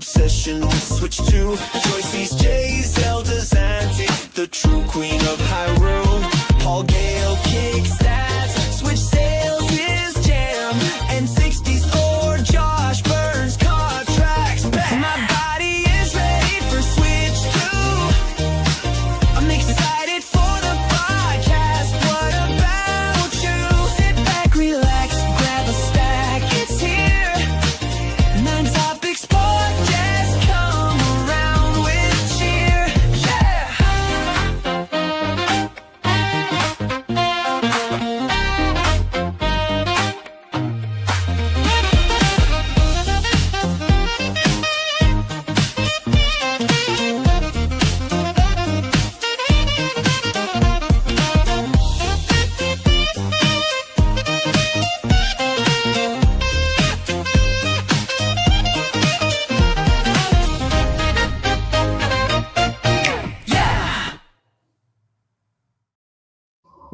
obsession we switch to. Joyce's J, Zelda's Auntie, the true queen of Hyrule. Paul Gale kicks stats, switch sales is jam, and 60s or Josh Burns contracts back. My body is ready for Switch 2. I'm excited for the podcast. What about you? Sit back, relax, grab a stack. It's here. Nintopics Podcast. Come around with cheer.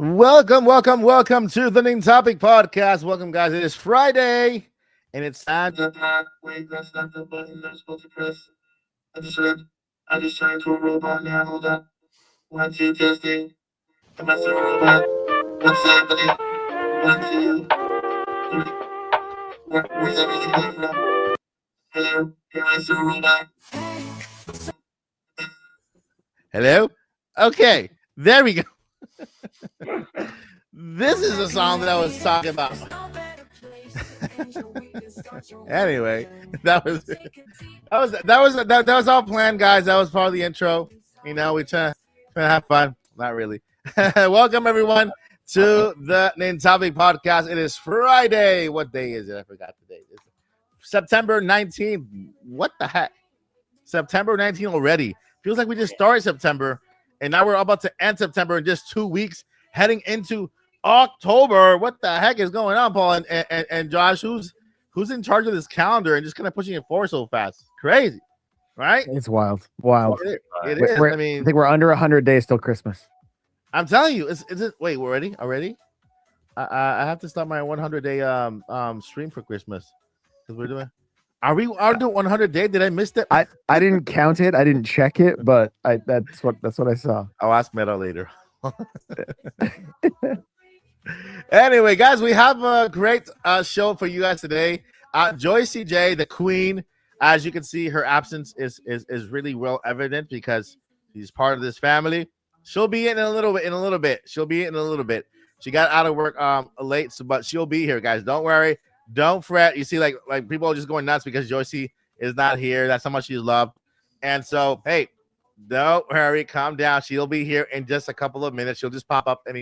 Welcome to the Nintopics Podcast. Welcome, guys. It is Friday, and it's time. Wait, that's not the button I'm supposed to press. I just turned into a robot now. Hold up. 1, 2, testing. Am I still a robot? What's happening? 1, 2, 3. Where's everything coming from? Hello? Am I still a robot? Hello? Okay, there we go. This is the song that I was talking about. Anyway, that was all planned, guys. That was part of the intro. You know, we try to have fun. Not really. Welcome everyone to the Nintopics Podcast. It is Friday. What day is it? I forgot the date. It's September 19th. What the heck? September 19th already. Feels like we just started September, and now we're about to end September in just 2 weeks, heading into October. What the heck is going on, Paul and Josh? Who's in charge of this calendar and just kind of pushing it forward so fast? Crazy, right? It's wild. It is. I mean, I think we're under 100 days till Christmas. I'm telling you, is it? Wait, we're ready already? I have to start my 100-day stream for Christmas because we're doing. Are we doing 100 day? Did I miss that? I didn't count it. I didn't check it, but that's what I saw. I'll ask Meta later. Anyway, guys, we have a great show for you guys today. Joyce CJ, the queen, as you can see, her absence is really well evident because she's part of this family. She'll be in a little bit. She got out of work late, but she'll be here, guys. Don't worry. Don't fret. You see, like people are just going nuts because Joyce is not here. That's how much she's loved. And so, hey, don't worry. Calm down. She'll be here in just a couple of minutes. She'll just pop up at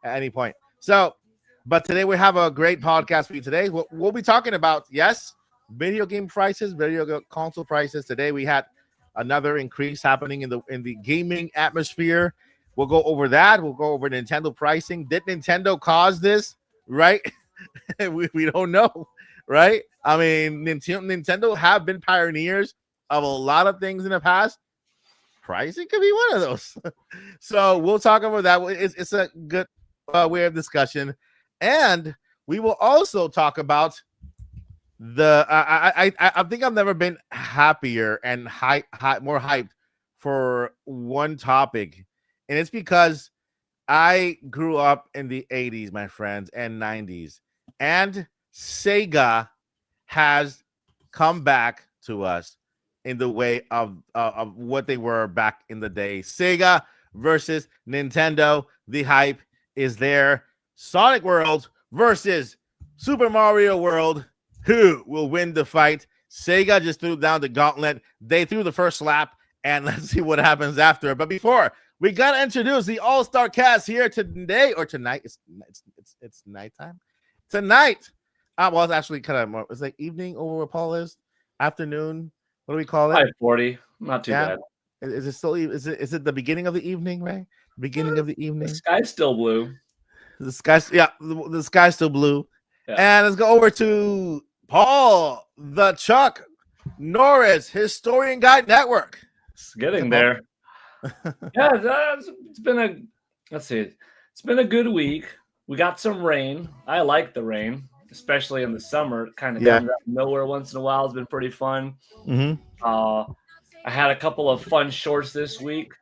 any point. So, but today we have a great podcast for you today. We'll be talking about, yes, video game prices, video console prices. Today we had another increase happening in the gaming atmosphere. We'll go over that. We'll go over Nintendo pricing. Did Nintendo cause this? Right? we don't know, right? I mean, Nintendo have been pioneers of a lot of things in the past. Pricing could be one of those. So we'll talk about that. It's a good way of discussion. And we will also talk about I think I've never been happier and more hyped for one topic. And it's because I grew up in the 80s, my friends, and 90s. And SEGA has come back to us in the way of what they were back in the day. SEGA versus Nintendo. The hype is there. Sonic World versus Super Mario World. Who will win the fight? SEGA just threw down the gauntlet. They threw the first slap, and let's see what happens after. But before, we got to introduce the all-star cast here today or tonight. It's nighttime. Tonight. Well, it's actually kind of more. It's like evening over where Paul is. Afternoon. What do we call it? 5:40. Not too bad. Is it still? Is it the beginning of the evening, right? Beginning of the evening. The sky's still blue. The sky's the sky's still blue. Yeah. And let's go over to Paul, the Chuck Norris Historian Guide Network. It's getting there. Yeah, it's been a good week. We got some rain. I like the rain. especially in the summer. It kind of Yeah. comes out of nowhere once in a while. It's been pretty fun. Mm-hmm. I had a couple of fun shorts this week.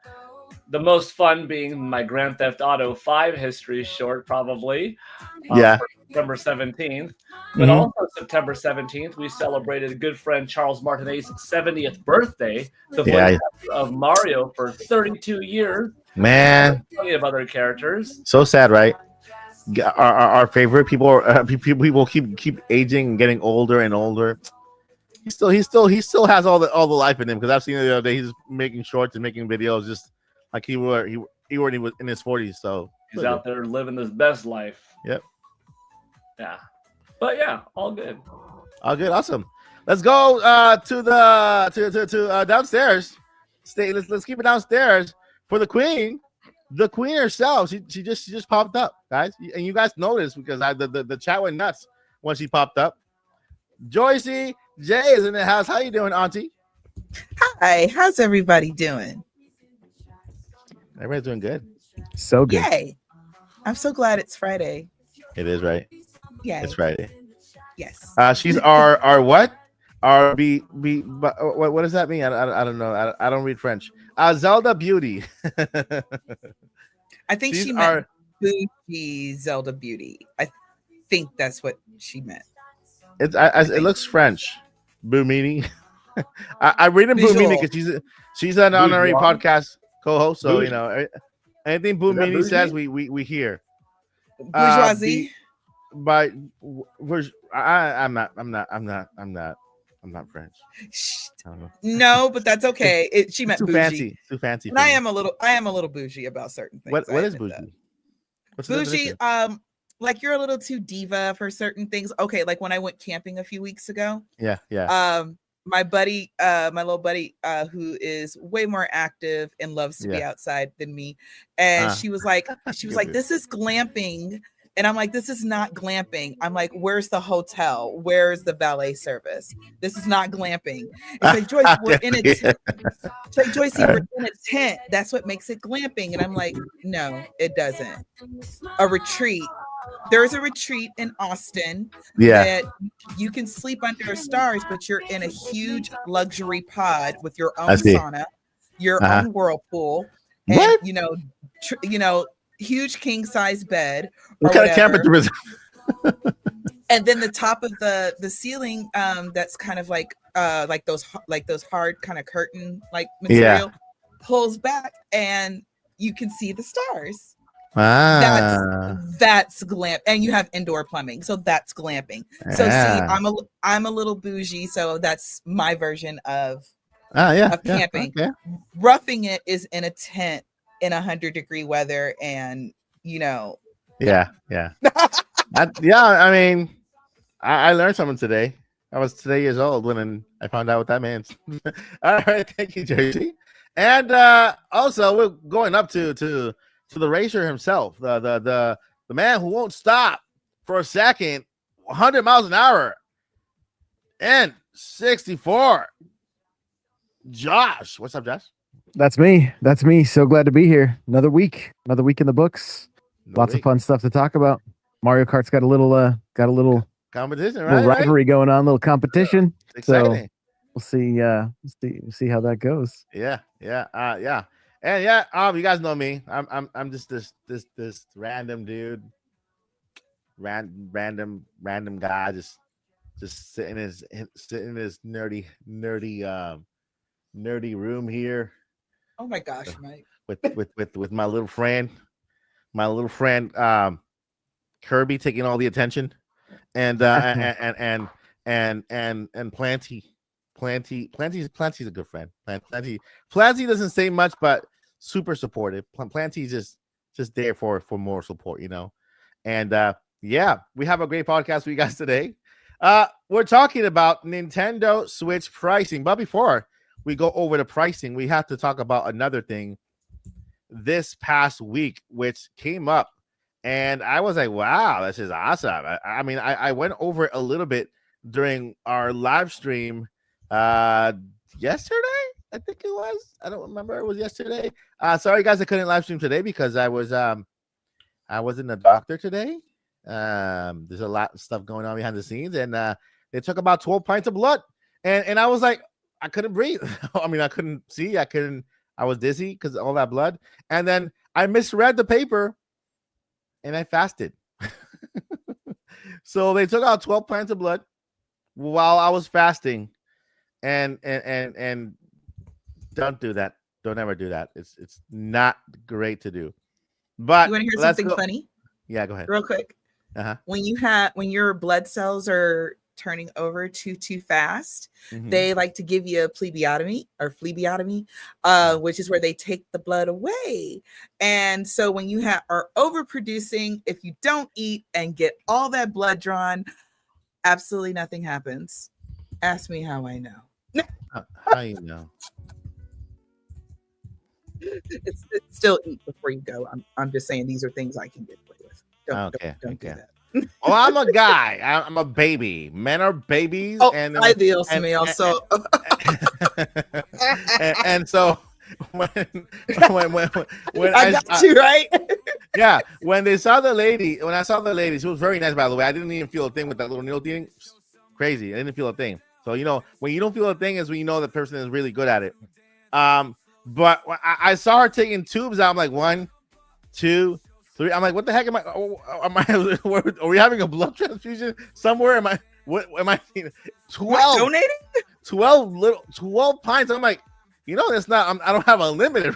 The most fun being my Grand Theft Auto 5 history short, probably. Yeah. For September 17th. But Mhm. also September 17th, we celebrated a good friend Charles Martinet's 70th birthday. The Yeah. voice of Mario for 32 years. Man, Plenty of other characters. so sad, right? Our favorite people people keep aging and getting older and older. He still has all the life in him, because I've seen it the other day. He's making shorts and making videos just like he was in his 40s. So He's out there living his best life. Yep. Yeah. But yeah, all good. all good, awesome. Let's go to the downstairs. Let's keep it downstairs for the queen. The queen herself. She just popped up, guys, and you guys noticed because the chat went nuts when she popped up. Joycey J is in the house. How you doing, Auntie? Hi, how's everybody doing? Everybody's doing good. So good. Yay. I'm so glad it's Friday. It is right. Yay. It's Friday. Yes. She's our what? Our what does that mean? I don't know. I don't read French. Zelda Beauty. I think she's she meant bougie Zelda Beauty. I think that's what she meant. It looks French. Boomini. I read in Boomini because she's an honorary podcast co-host. So you know anything Boomini says, we hear. Bourgeoisie. But I'm not French. I don't know. No, but that's okay. She meant Too bougie. fancy. Too fancy. And I am a little bougie about certain things. What is bougie? What's the Bougie? definition? Like you're a little too diva for certain things. Okay, like when I went camping a few weeks ago. Yeah. My buddy, my little buddy, who is way more active and loves to be outside than me, and she was like, "This is glamping," and I'm like, "This is not glamping." I'm like, "Where's the hotel? Where's the valet service? This is not glamping." It's like, Joyce, we're in a tent. It's like, Joyce, we're in a tent. That's what makes it glamping. And I'm like, no, it doesn't. A retreat. There's a retreat in Austin that you can sleep under stars, but you're in a huge luxury pod with your own sauna, your own whirlpool, and huge king size bed. What kind of camper is it? And then the top of the ceiling, that's kind of like those hard kind of curtain like material pulls back, and you can see the stars. That's glam, and you have indoor plumbing, so that's glamping. So see, I'm a little bougie, so that's my version of camping. Okay. Roughing it is in a tent in 100-degree weather, and I mean, I learned something today. I was today years old when I found out what that means. All right, thank you, Jersey. And also we're going up to the racer himself, the man who won't stop for a second, 100 miles an hour, and 64. Josh, what's up, Josh? That's me. So glad to be here. Another week in the books. Lots of fun stuff to talk about. Mario Kart's got a little competition, right? Little rivalry going on, little competition. Exciting. So we'll see how that goes. Yeah. And you guys know me. I'm just this random dude, random guy, just sitting in his nerdy room here. Oh my gosh, Mike. With my little friend, Kirby taking all the attention, and Planty's a good friend. Planty doesn't say much, but super supportive. Planty's just there for more support, And we have a great podcast for you guys today. We're talking about Nintendo Switch pricing, but before we go over the pricing, we have to talk about another thing this past week, which came up, and I was like, wow, this is awesome. I mean, I went over it a little bit during our live stream yesterday, I think it was. I don't remember. It was yesterday. Sorry guys, I couldn't live stream today because I was in the doctor today, There's a lot of stuff going on behind the scenes, and they took about 12 pints of blood, and I was like, I couldn't breathe. I mean, I couldn't see. I was dizzy because of all that blood, and then I misread the paper, and I fasted. So they took out 12 pints of blood while I was fasting, and don't do that. Don't ever do that. It's not great to do. But you want to hear let's something go. funny? Yeah, go ahead. Real quick. Uh-huh. When your blood cells are turning over too fast, they like to give you a phlebotomy, which is where they take the blood away. And so when you are overproducing, if you don't eat and get all that blood drawn, absolutely nothing happens. Ask me how I know. How you know? It's still eat before you go. I'm just saying these are things I can get away with. Don't do that. Well, I'm a guy. I'm a baby. Men are babies. Oh, and ay Dios mío. So and so when I got you right. Yeah, when I saw the lady, she was very nice, by the way. I didn't even feel a thing with that little needle thing. Crazy. I didn't feel a thing. So when you don't feel a thing is when you know the person is really good at it. But I saw her taking tubes out. I'm like, 1, 2, 3. I'm like, what the heck am I? Are we having a blood transfusion somewhere? What am I? 12 donating? 12 pints. I'm like, that's not. I don't have unlimited.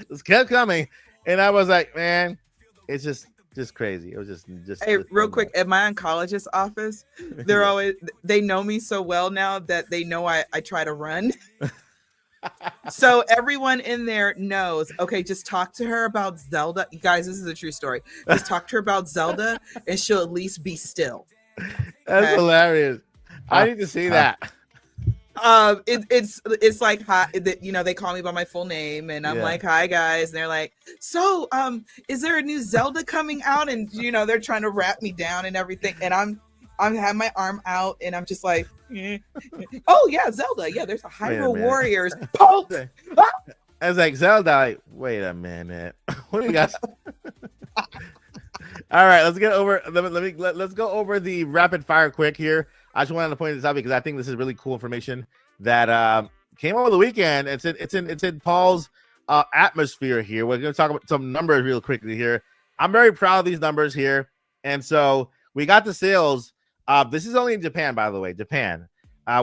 This kept coming, and I was like, man, it's just crazy. It was just. Hey, real quick, at my oncologist office, they know me so well now that they know I try to run. So everyone in there knows, okay, just talk to her about Zelda. You guys, this is a true story. Just talk to her about Zelda and she'll at least be still. That's hilarious. I need to see that. It's like, hi, they call me by my full name and I'm like, hi guys. And they're like, so is there a new Zelda coming out? And they're trying to wrap me down and everything. And I have my arm out and I'm just like, oh yeah, Zelda. Yeah, there's a Hyrule Warriors. I was like, Zelda. Like, wait a minute. What do you guys? All right, let's get over. Let's go over the rapid fire quick here. I just wanted to point this out because I think this is really cool information that came over the weekend. It's in Paul's atmosphere here. We're going to talk about some numbers real quickly here. I'm very proud of these numbers here, and so we got the sales. This is only in Japan, by the way. Japan. I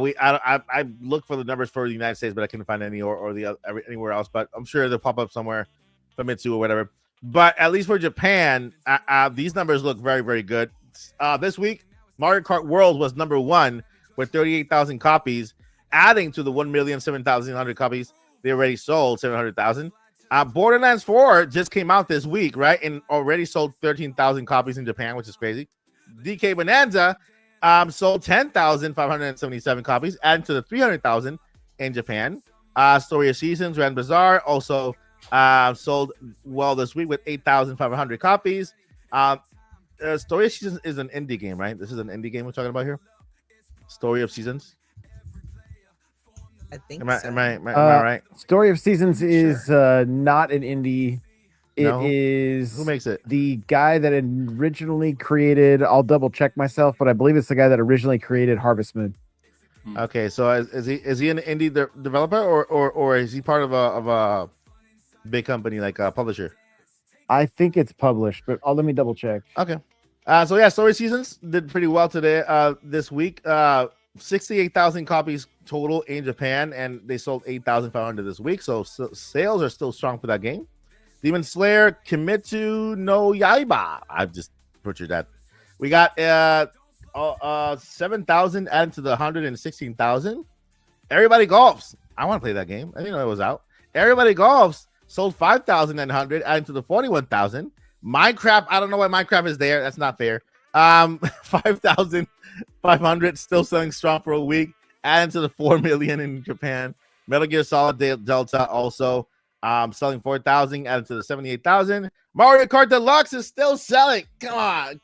looked for the numbers for the United States, but I couldn't find any or anywhere else. But I'm sure they'll pop up somewhere, Famitsu or whatever. But at least for Japan, these numbers look very, very good. This week, Mario Kart World was number 1 with 38,000 copies, adding to the 1,007,100 copies they already sold, 700,000. Borderlands 4 just came out this week, right, and already sold 13,000 copies in Japan, which is crazy. DK Bonanza sold 10,577 copies, adding to the 300,000 in Japan. Story of Seasons, Grand Bazaar also sold well this week with 8,500 copies. Story of Seasons is an indie game, right? This is an indie game we're talking about here. Story of Seasons. I think. Am I right? Story of Seasons is not an indie. It is. Who makes it? The guy that originally created. I'll double check myself, but I believe it's the guy that originally created Harvest Moon. Okay, so is he an indie developer or is he part of a big company like a publisher? I think it's published, but let me double check. Okay. So yeah, Story Seasons did pretty well today. This week, 68,000 copies total in Japan, and they sold 8,500 this week. So sales are still strong for that game. Demon Slayer Kimetsu no Yaiba. I've just butchered that. We got 7,000 added to the 116,000. Everybody Golfs. I want to play that game. I didn't know it was out. Everybody Golfs sold 5,900 added to the 41,000. Minecraft. I don't know why Minecraft is there. That's not fair. 5,500 still selling strong for a week. Adding to the 4 million in Japan. Metal Gear Solid Delta also. Selling 4,000, added to the 78,000. Mario Kart Deluxe is still selling. Come on,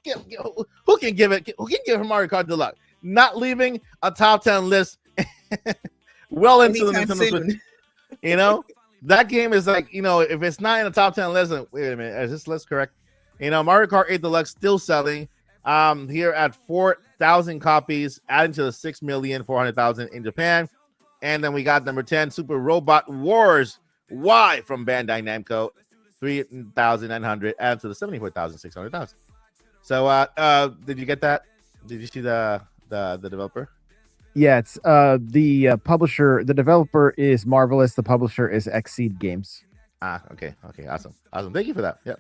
who can give it? Who can give him Mario Kart Deluxe? Not leaving a top 10 list. Well into the Nintendo Switch. That game is like, if it's not in the top 10 list, wait a minute, is this list correct? Mario Kart 8 Deluxe still selling. Here at 4,000 copies, adding to the 6,400,000 in Japan. And then we got number 10, Super Robot Wars Y from Bandai Namco, 3,900, added to the 74,600,000. So, did you get that? Did you see the developer? Yeah, it's the publisher. The developer is Marvelous. The publisher is Exceed Games. Okay, awesome. Thank you for that. Yep.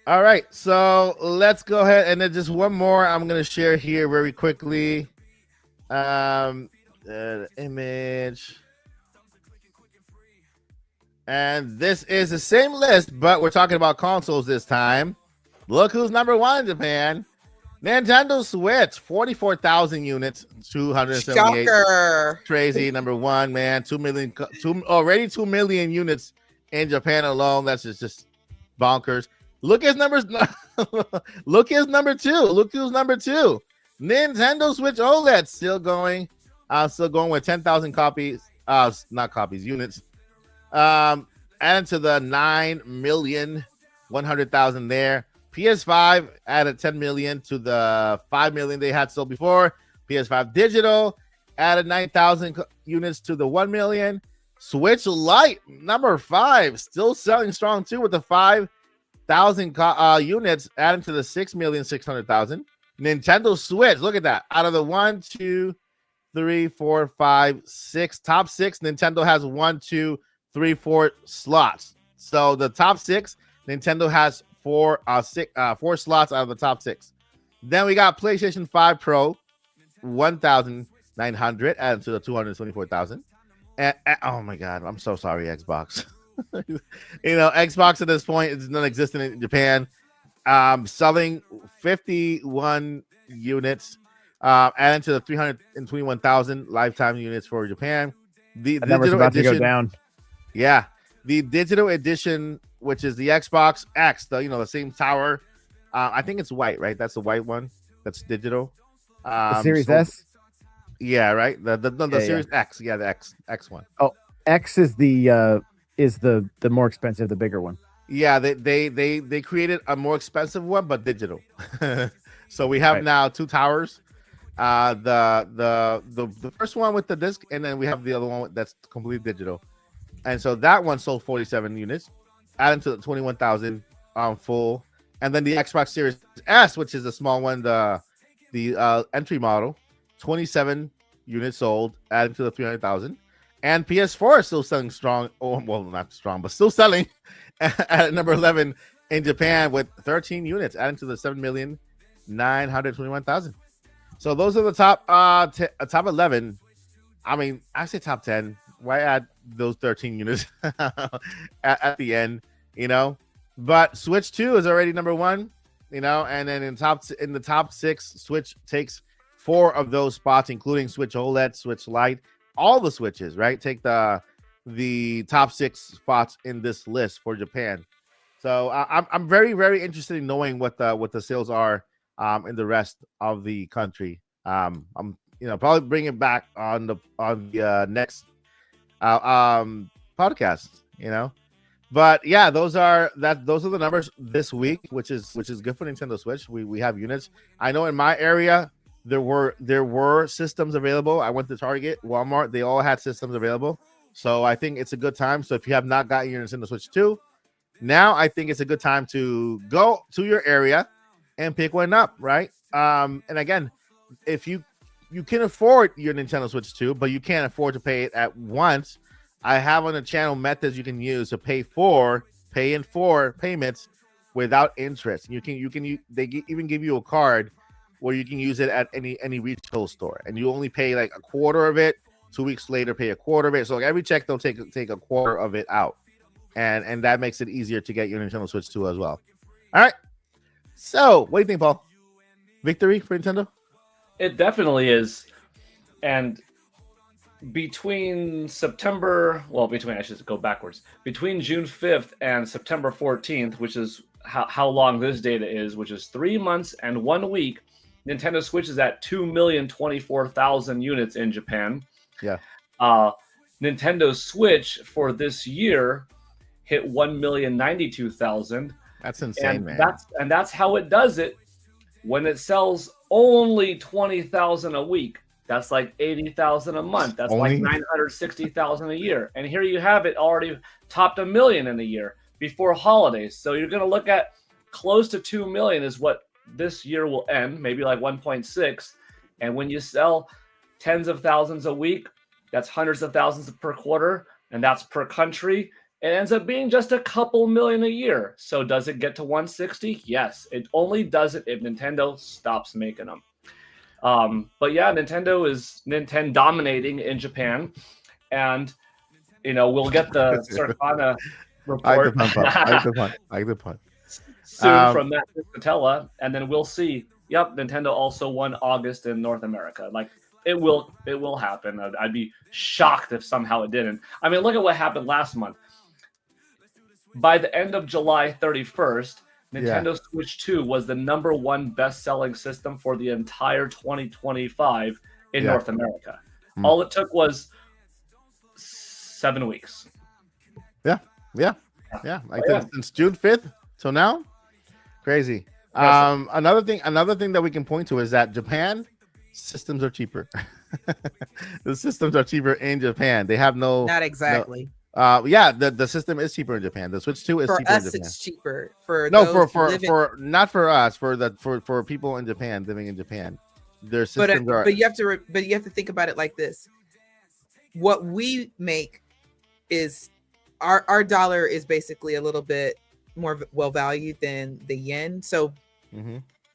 All right, so let's go ahead and then just one more I'm gonna share here very quickly. Image, and this is the same list, but we're talking about consoles this time. Look who's number one in Japan. Nintendo Switch, 44,000 units, 278. Shocker. Crazy, number one, man. 2 million units in Japan alone. That's just bonkers. Look at his numbers. Look his number two. Look who's number two. Nintendo Switch OLED still going with 10,000 copies. Units. Added to the 9,100,000 there. PS5 added 10 million to the 5 million they had sold before. PS5 Digital added 9,000 units to the 1 million. Switch Lite, number 5, still selling strong too with the 5,000 units adding to the 6,600,000. Nintendo Switch, look at that. Out of the 1, 2, 3, 4, 5, 6, top 6, Nintendo has 1, 2, 3, 4 slots. So the top 6, Nintendo has 4 slots out of the top 6. Then we got PlayStation 5 Pro, 1,900 added to the 224,000. And oh my God, I'm so sorry, Xbox. Xbox at this point is non-existent in Japan. Selling 51 units, adding to the 321,000 lifetime units for Japan. The digital about edition, to go down. Yeah, the digital edition, which is the Xbox X, the same tower. I think it's white, right? That's the white one. That's digital. The Series S. Yeah, right. The Series X. Yeah, the X one. Oh, X is the more expensive, the bigger one. Yeah, they created a more expensive one, but digital. So we have now 2 towers. The first one with the disc, and then we have the other one that's completely digital. And so that one sold 47 units, adding to the 21,000 full. And then the Xbox Series S, which is the small one, the entry model, 27 units sold, adding to the 300,000. And PS4 is still selling strong. Oh, well, not strong, but still selling at number 11 in Japan with 13 units, adding to the 7,921,000. So those are the top 11. I mean, I say top 10. Why add those 13 units at the end? But Switch 2 is already number 1. And then in the top 6, Switch takes 4 of those spots, including Switch OLED, Switch Lite, all the Switches, right? Take the top 6 spots in this list for Japan. So I'm very, very interested in knowing what the sales are in the rest of the country. I'm probably bring it back on the next podcast. But yeah, those are the numbers this week, which is good for Nintendo Switch. We have units. I know in my area there were systems available. I went to Target, Walmart, they all had systems available. So I think it's a good time. So if you have not gotten your Nintendo Switch 2, now I think it's a good time to go to your area and pick one up, right? And again, if you can afford your Nintendo Switch 2, but you can't afford to pay it at once, I have on the channel methods you can use to pay in 4 payments without interest. They even give you a card where you can use it at any retail store, and you only pay like a quarter of it. 2 weeks later, pay a quarter of it. So like every check, they'll take a quarter of it out, and that makes it easier to get your Nintendo Switch 2 as well. All right. So what do you think, Paul? Victory for Nintendo? It definitely is, and between June 5th and September 14th, which is how long this data is, which is 3 months and 1 week, Nintendo Switch is at 2,024,000 units in Japan. Yeah. Nintendo Switch for this year hit 1,092,000. That's insane, man. That's how it does it. When it sells only 20,000 a week, that's like 80,000 a month. That's like 960,000 a year. And here you have it already topped 1 million in a year before holidays. So you're going to look at close to 2 million is what this year will end, maybe like 1.6. And when you sell tens of thousands a week, that's hundreds of thousands per quarter, and that's per country. It ends up being just a couple million a year. So does it get to 160? Yes. It only does it if Nintendo stops making them. But yeah, Nintendo is dominating in Japan, and we'll get the Circana report. I like the pun. Soon from Matt Patella, and then we'll see. Yep, Nintendo also won August in North America. Like it will happen. I'd be shocked if somehow it didn't. I mean, look at what happened last month. By the end of July 31st, Nintendo Switch 2 was the #1 best-selling system for the entire 2025 in North America. All it took was 7 weeks. Yeah. Since June 5th till now, crazy. Another thing that we can point to is that Japan systems are cheaper. The systems are cheaper in Japan. They have not exactly. The system is cheaper in Japan. The Switch 2 is for cheaper us. in Japan. It's cheaper for not for us, for people in Japan living in Japan. Their systems are. But you have to think about it like this. What we make is our dollar is basically a little bit more well valued than the yen. So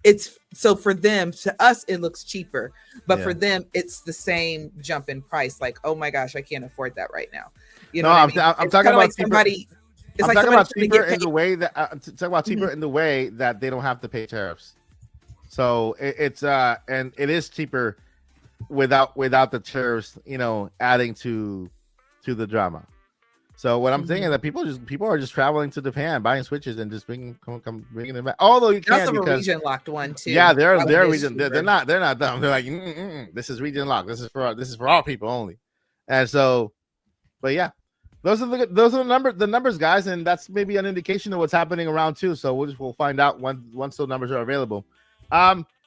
it's so for them, to us it looks cheaper, but for them it's the same jump in price. Like, oh my gosh, I can't afford that right now. I'm talking about like somebody. It's like about cheaper in the way that talking about cheaper in the way that they don't have to pay tariffs. So it's and it is cheaper without the tariffs, adding to the drama. So what I'm saying is that people are just traveling to Japan, buying Switches, and just bringing them back. Although you can't, because a region locked one too. Yeah, they're region. They're not dumb. They're like, this is region locked. This is for our people only. And so, but yeah, those are the numbers, guys, and that's maybe an indication of what's happening around too. So we'll find out once those numbers are available.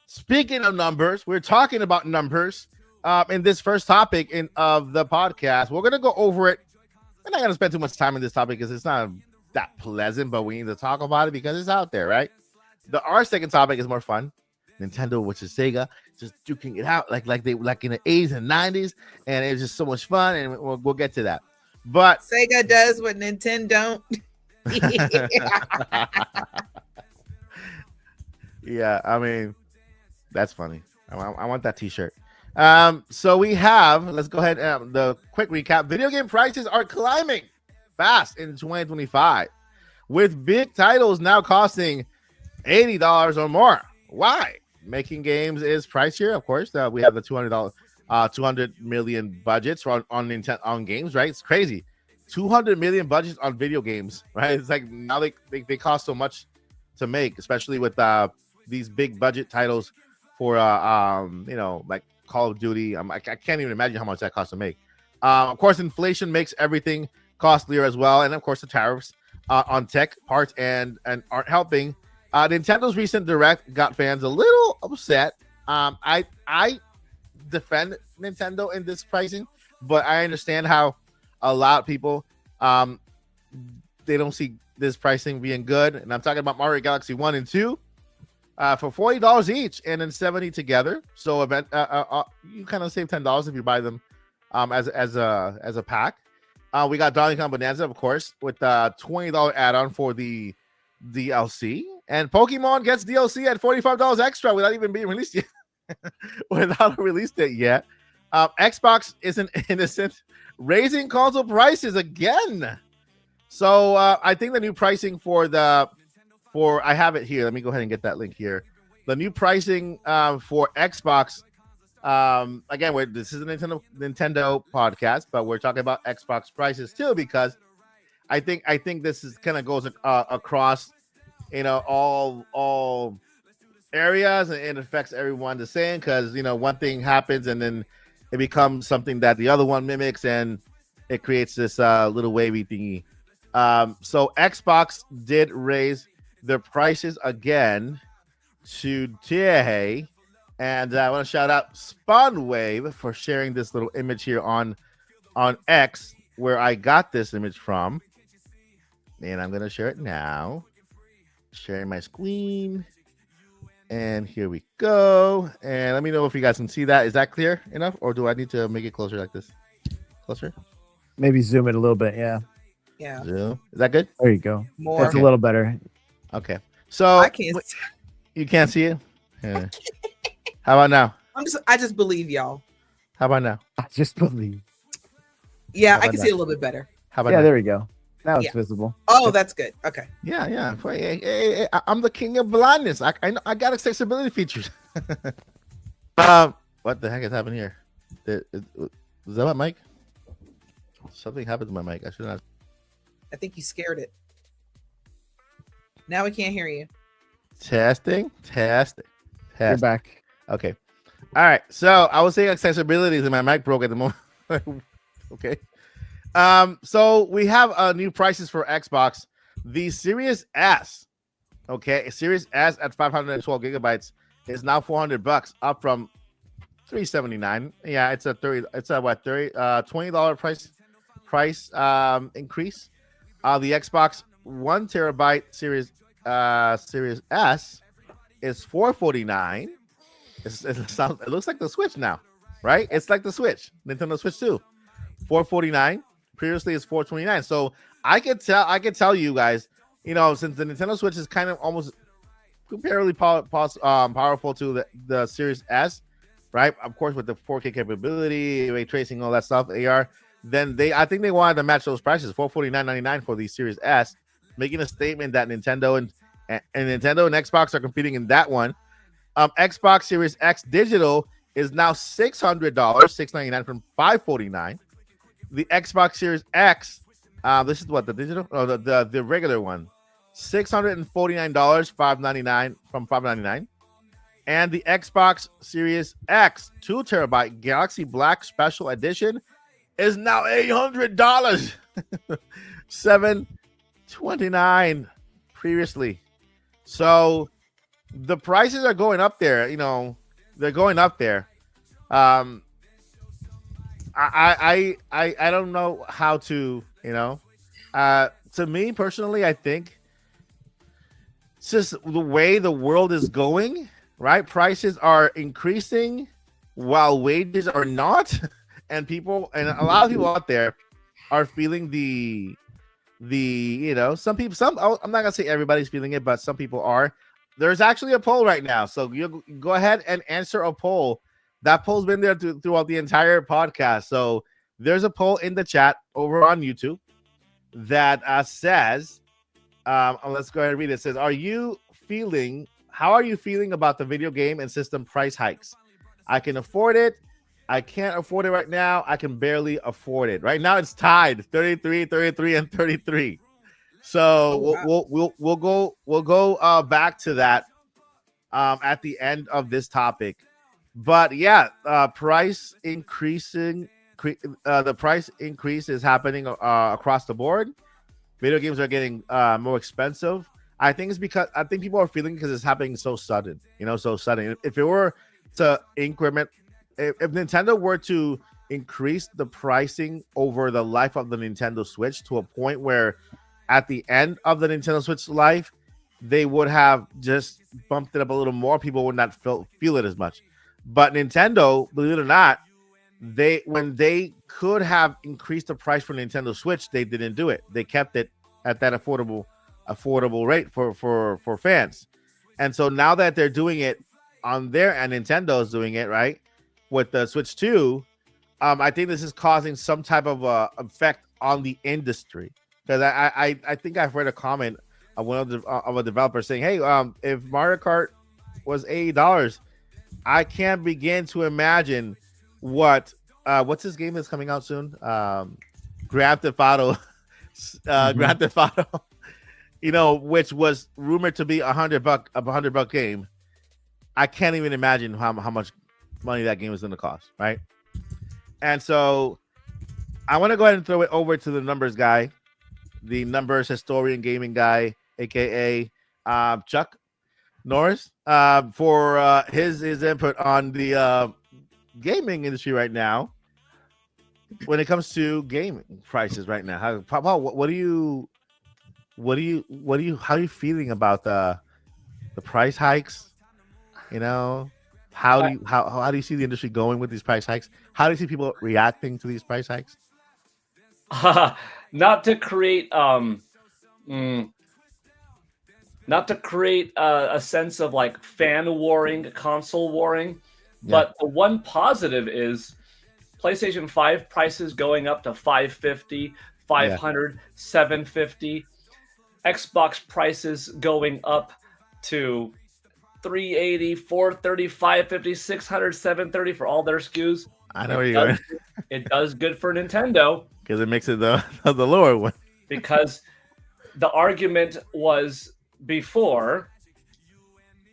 Speaking of numbers, we're talking about numbers. In this first topic of the podcast, we're gonna go over it. We're not going to spend too much time on this topic because it's not that pleasant, but we need to talk about it because it's out there, right? Our second topic is more fun. Nintendo, which is SEGA, just duking it out like in the 80s and 90s, and it was just so much fun, and we'll get to that. But SEGA does what Nintendo don't. Yeah, I mean, that's funny. I want that T-shirt. So we have, let's go ahead. The quick recap: video game prices are climbing fast in 2025, with big titles now costing $80 or more. Why? Making games is pricier, of course. We have the $200 million budgets on games, right? It's crazy. 200 million budgets on video games, right? It's like now they cost so much to make, especially with these big budget titles for like Call of Duty. I can't even imagine how much that costs to make. Of course, inflation makes everything costlier as well, and of course the tariffs on tech parts and aren't helping. Nintendo's recent direct got fans a little upset. I defend Nintendo in this pricing, but I understand how a lot of people they don't see this pricing being good, and I'm talking about Mario Galaxy 1 and 2. For $40 each and then $70 together. So you kind of save $10 if you buy them as a pack. We got Donkey Kong Bonanza, of course, with a $20 add-on for the DLC. And Pokemon gets DLC at $45 extra without even being released yet. Without a release date yet. Xbox isn't innocent, raising console prices again. So I think the new pricing for I have it here. Let me go ahead and get that link here. The new pricing for Xbox. Again, this is a Nintendo podcast, but we're talking about Xbox prices too, because I think this is kind of goes across, all areas, and it affects everyone the same, because one thing happens and then it becomes something that the other one mimics, and it creates this little wavy thingy. So Xbox did raise their prices again today. And I want to shout out Spawnwave for sharing this little image here on X, where I got this image from. And I'm going to share it now. Sharing my screen. And here we go. And let me know if you guys can see that. Is that clear enough? Or do I need to make it closer like this? Closer? Maybe zoom it a little bit. Yeah. Yeah. Zoom. Is that good? There you go. More. That's a little better. Okay. So I can't. you can't see it? Yeah. How about now? I just believe y'all. How about now? I just believe. Yeah, How I about can that? see it a little bit better. How about Yeah, now? there we go. Now it's Yeah. visible. Oh, that's good. Okay. Yeah. Hey, I'm the king of blindness. I got accessibility features. What the heck is happening here? Is that my mic? Something happened to my mic. I should not. I think you scared it. Now we can't hear you. Testing. You're back. Okay. All right. So I was saying accessibility, and my mic broke at the moment. Okay. So we have new prices for Xbox. The Series S. Okay, Series S at 512 gigabytes is now $400, up from $379. Yeah, it's a $20 price increase. The Xbox 1 terabyte Series S is $449. It looks like the Switch now, right? It's like the Switch, Nintendo Switch 2. $449. Previously, it's $429. So I could tell you guys, since the Nintendo Switch is kind of almost comparably powerful to the Series S, right? Of course, with the 4K capability, ray tracing, all that stuff, AR. Then I think they wanted to match those prices, $449.99 for the Series S, making a statement that Nintendo and Nintendo and Xbox are competing in that one. Xbox Series X digital is now $600, $699 from $549. The Xbox Series X, this is what the digital, the regular one, $649, $599 from $599. And the Xbox Series X 2 terabyte Galaxy Black Special Edition is now $800, $729 previously. So the prices are going up there. They're going up there. I don't know how to, to me personally, I think it's just the way the world is going, right? Prices are increasing while wages are not. And a lot of people out there are feeling some people, I'm not gonna say everybody's feeling it, but some people are. There's actually a poll right now. So you go ahead and answer a poll. That poll's been there throughout the entire podcast. So there's a poll in the chat over on YouTube that says, let's go ahead and read it. It says, how are you feeling about the video game and system price hikes? I can afford it. I can't afford it right now. I can barely afford it. Right now it's tied 33, 33, and 33. So we'll go back to that at the end of this topic. But yeah, price increasing. The price increase is happening across the board. Video games are getting more expensive. I think it's because people are feeling because it's happening so sudden. So sudden. If it were to increment, if Nintendo were to increase the pricing over the life of the Nintendo Switch to a point where at the end of the Nintendo Switch life, they would have just bumped it up a little more. People would not feel it as much. But Nintendo, believe it or not, when they could have increased the price for Nintendo Switch, they didn't do it. They kept it at that affordable rate for fans. And so now that they're doing it on their end, Nintendo's doing it right with the Switch 2. I think this is causing some type of effect on the industry, because I think I've read a comment of one of a developer saying, "Hey, if Mario Kart was $80, I can't begin to imagine what's this game that's coming out soon? Grand Theft Auto, Grand Theft Auto, which was rumored to be $100 game. I can't even imagine how much money that game is going to cost, right?" And so I want to go ahead and throw it over to the numbers guy, the numbers historian gaming guy, aka Chuck Norris for his input on the gaming industry right now when it comes to gaming prices right now. How are you feeling about the price hikes? You know, how do you see the industry going with these price hikes? How do you see people reacting to these price hikes? Not to create a sense of like fan warring, console warring, but the one positive is PlayStation 5 prices going up to $550, $500, $750. Xbox prices going up to $380, $430, $550, $600, $730 for all their SKUs. I know where you're going. It does good for Nintendo because it makes it the lower one. Because the argument was before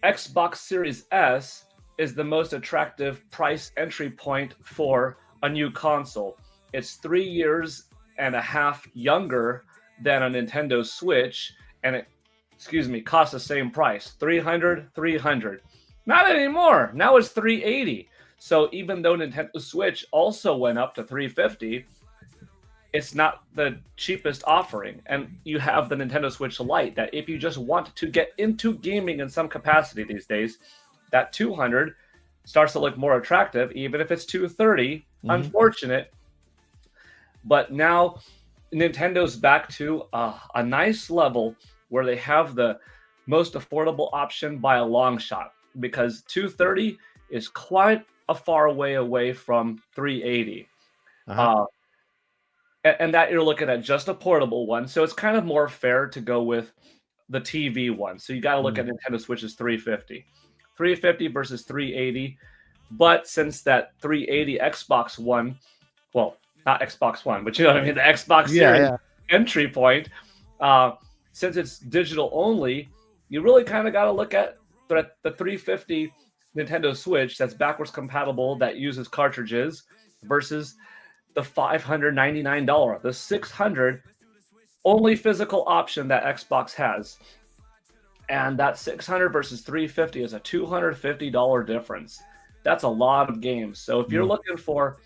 Xbox Series S is the most attractive price entry point for a new console. It's 3 years and a half younger than a Nintendo Switch, and it costs the same price, $300. Not anymore. Now it's $380. So even though Nintendo Switch also went up to $350, it's not the cheapest offering. And you have the Nintendo Switch Lite that if you just want to get into gaming in some capacity these days, that $200 starts to look more attractive, even if it's $230. Unfortunate. But now Nintendo's back to a nice level where they have the most affordable option by a long shot, because $230 is quite a far way away from $380. And that you're looking at just a portable one. So it's kind of more fair to go with the TV one. So you got to look at Nintendo Switch's $350. $350 versus $380. But since that $380 Xbox One, well, not Xbox One, but you know what I mean, the Xbox Series entry point, since it's digital only, you really kind of got to look at the $350 Nintendo Switch that's backwards compatible, that uses cartridges, versus the $599, the $600 only physical option that Xbox has. And that $600 versus $350 is a $250 difference. That's a lot of games. So if you're looking for,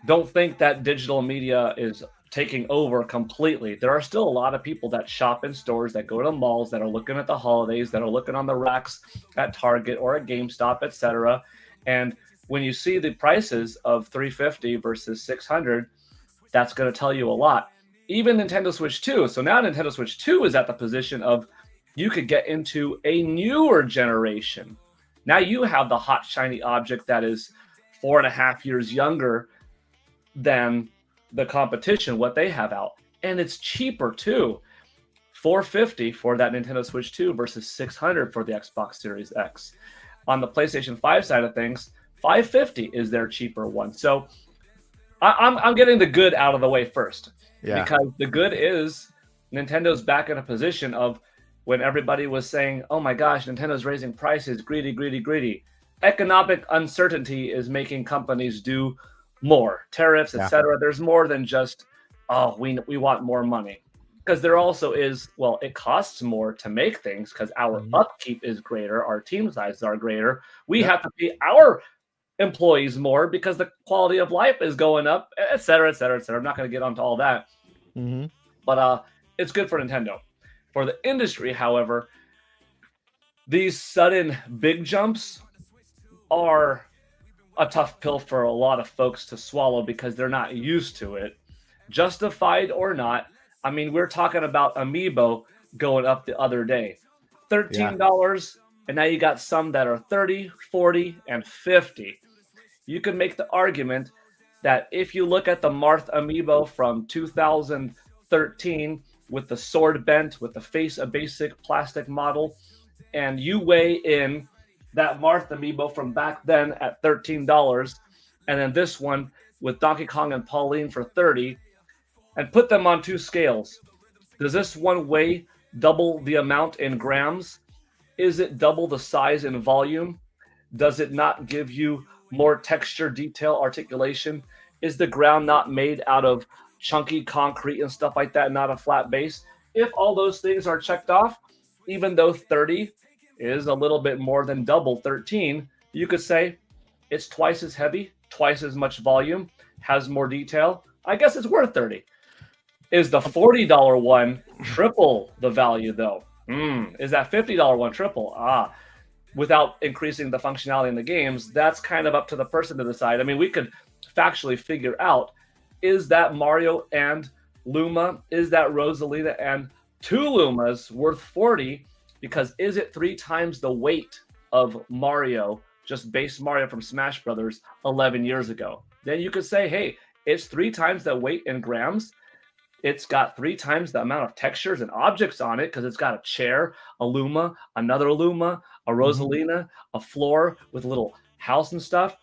don't think that digital media is taking over completely. There are still a lot of people that shop in stores, that go to malls, that are looking at the holidays, that are looking on the racks at Target or at GameStop, etc. And when you see the prices of $350 versus $600, that's going to tell you a lot. Even Nintendo Switch 2. So now Nintendo Switch 2 is at the position of you could get into a newer generation. Now you have the hot, shiny object that is 4.5 years younger than the competition, what they have out. And it's cheaper too. $450 for that Nintendo Switch 2 versus $600 for the Xbox Series X. On the PlayStation 5 side of things, $550 is their cheaper one. So I'm getting the good out of the way first. Because the good is Nintendo's back in a position of when everybody was saying, oh my gosh, Nintendo's raising prices, greedy. Economic uncertainty is making companies do more. Tariffs, etc. There's more than just, we want more money. Because there also is, well, it costs more to make things because our upkeep is greater, our team sizes are greater. We have to pay our employees more because the quality of life is going up, etc., etc., etc. I'm not going to get onto all that. But it's good for Nintendo. For the industry, however, these sudden big jumps are a tough pill for a lot of folks to swallow because they're not used to it. Justified or not, I mean, we're talking about Amiibo going up the other day. $13, and now you got some that are $30, $40, and $50. You can make the argument that if you look at the Marth Amiibo from 2013 with the sword bent, with the face a basic plastic model, and you weigh in that Marth Amiibo from back then at $13, and then this one with Donkey Kong and Pauline for $30, and put them on two scales. Does this one weigh double the amount in grams? Is it double the size and volume? Does it not give you more texture, detail, articulation? Is the ground not made out of chunky concrete and stuff like that, not a flat base? If all those things are checked off, even though 30 is a little bit more than double 13, you could say it's twice as heavy, twice as much volume, has more detail. I guess it's worth 30. Is the $40 one triple the value though? Is that $50 one triple? Without increasing the functionality in the games, that's kind of up to the person to decide. I mean, we could factually figure out, is that Mario and Luma? Is that Rosalina and 2 Lumas worth 40? Because is it 3 times the weight of Mario, just base Mario from Smash Brothers 11 years ago? Then you could say, hey, it's 3 times that weight in grams. It's got 3 times the amount of textures and objects on it because it's got a chair, a Luma, another Luma, a Rosalina, a floor with a little house and stuff.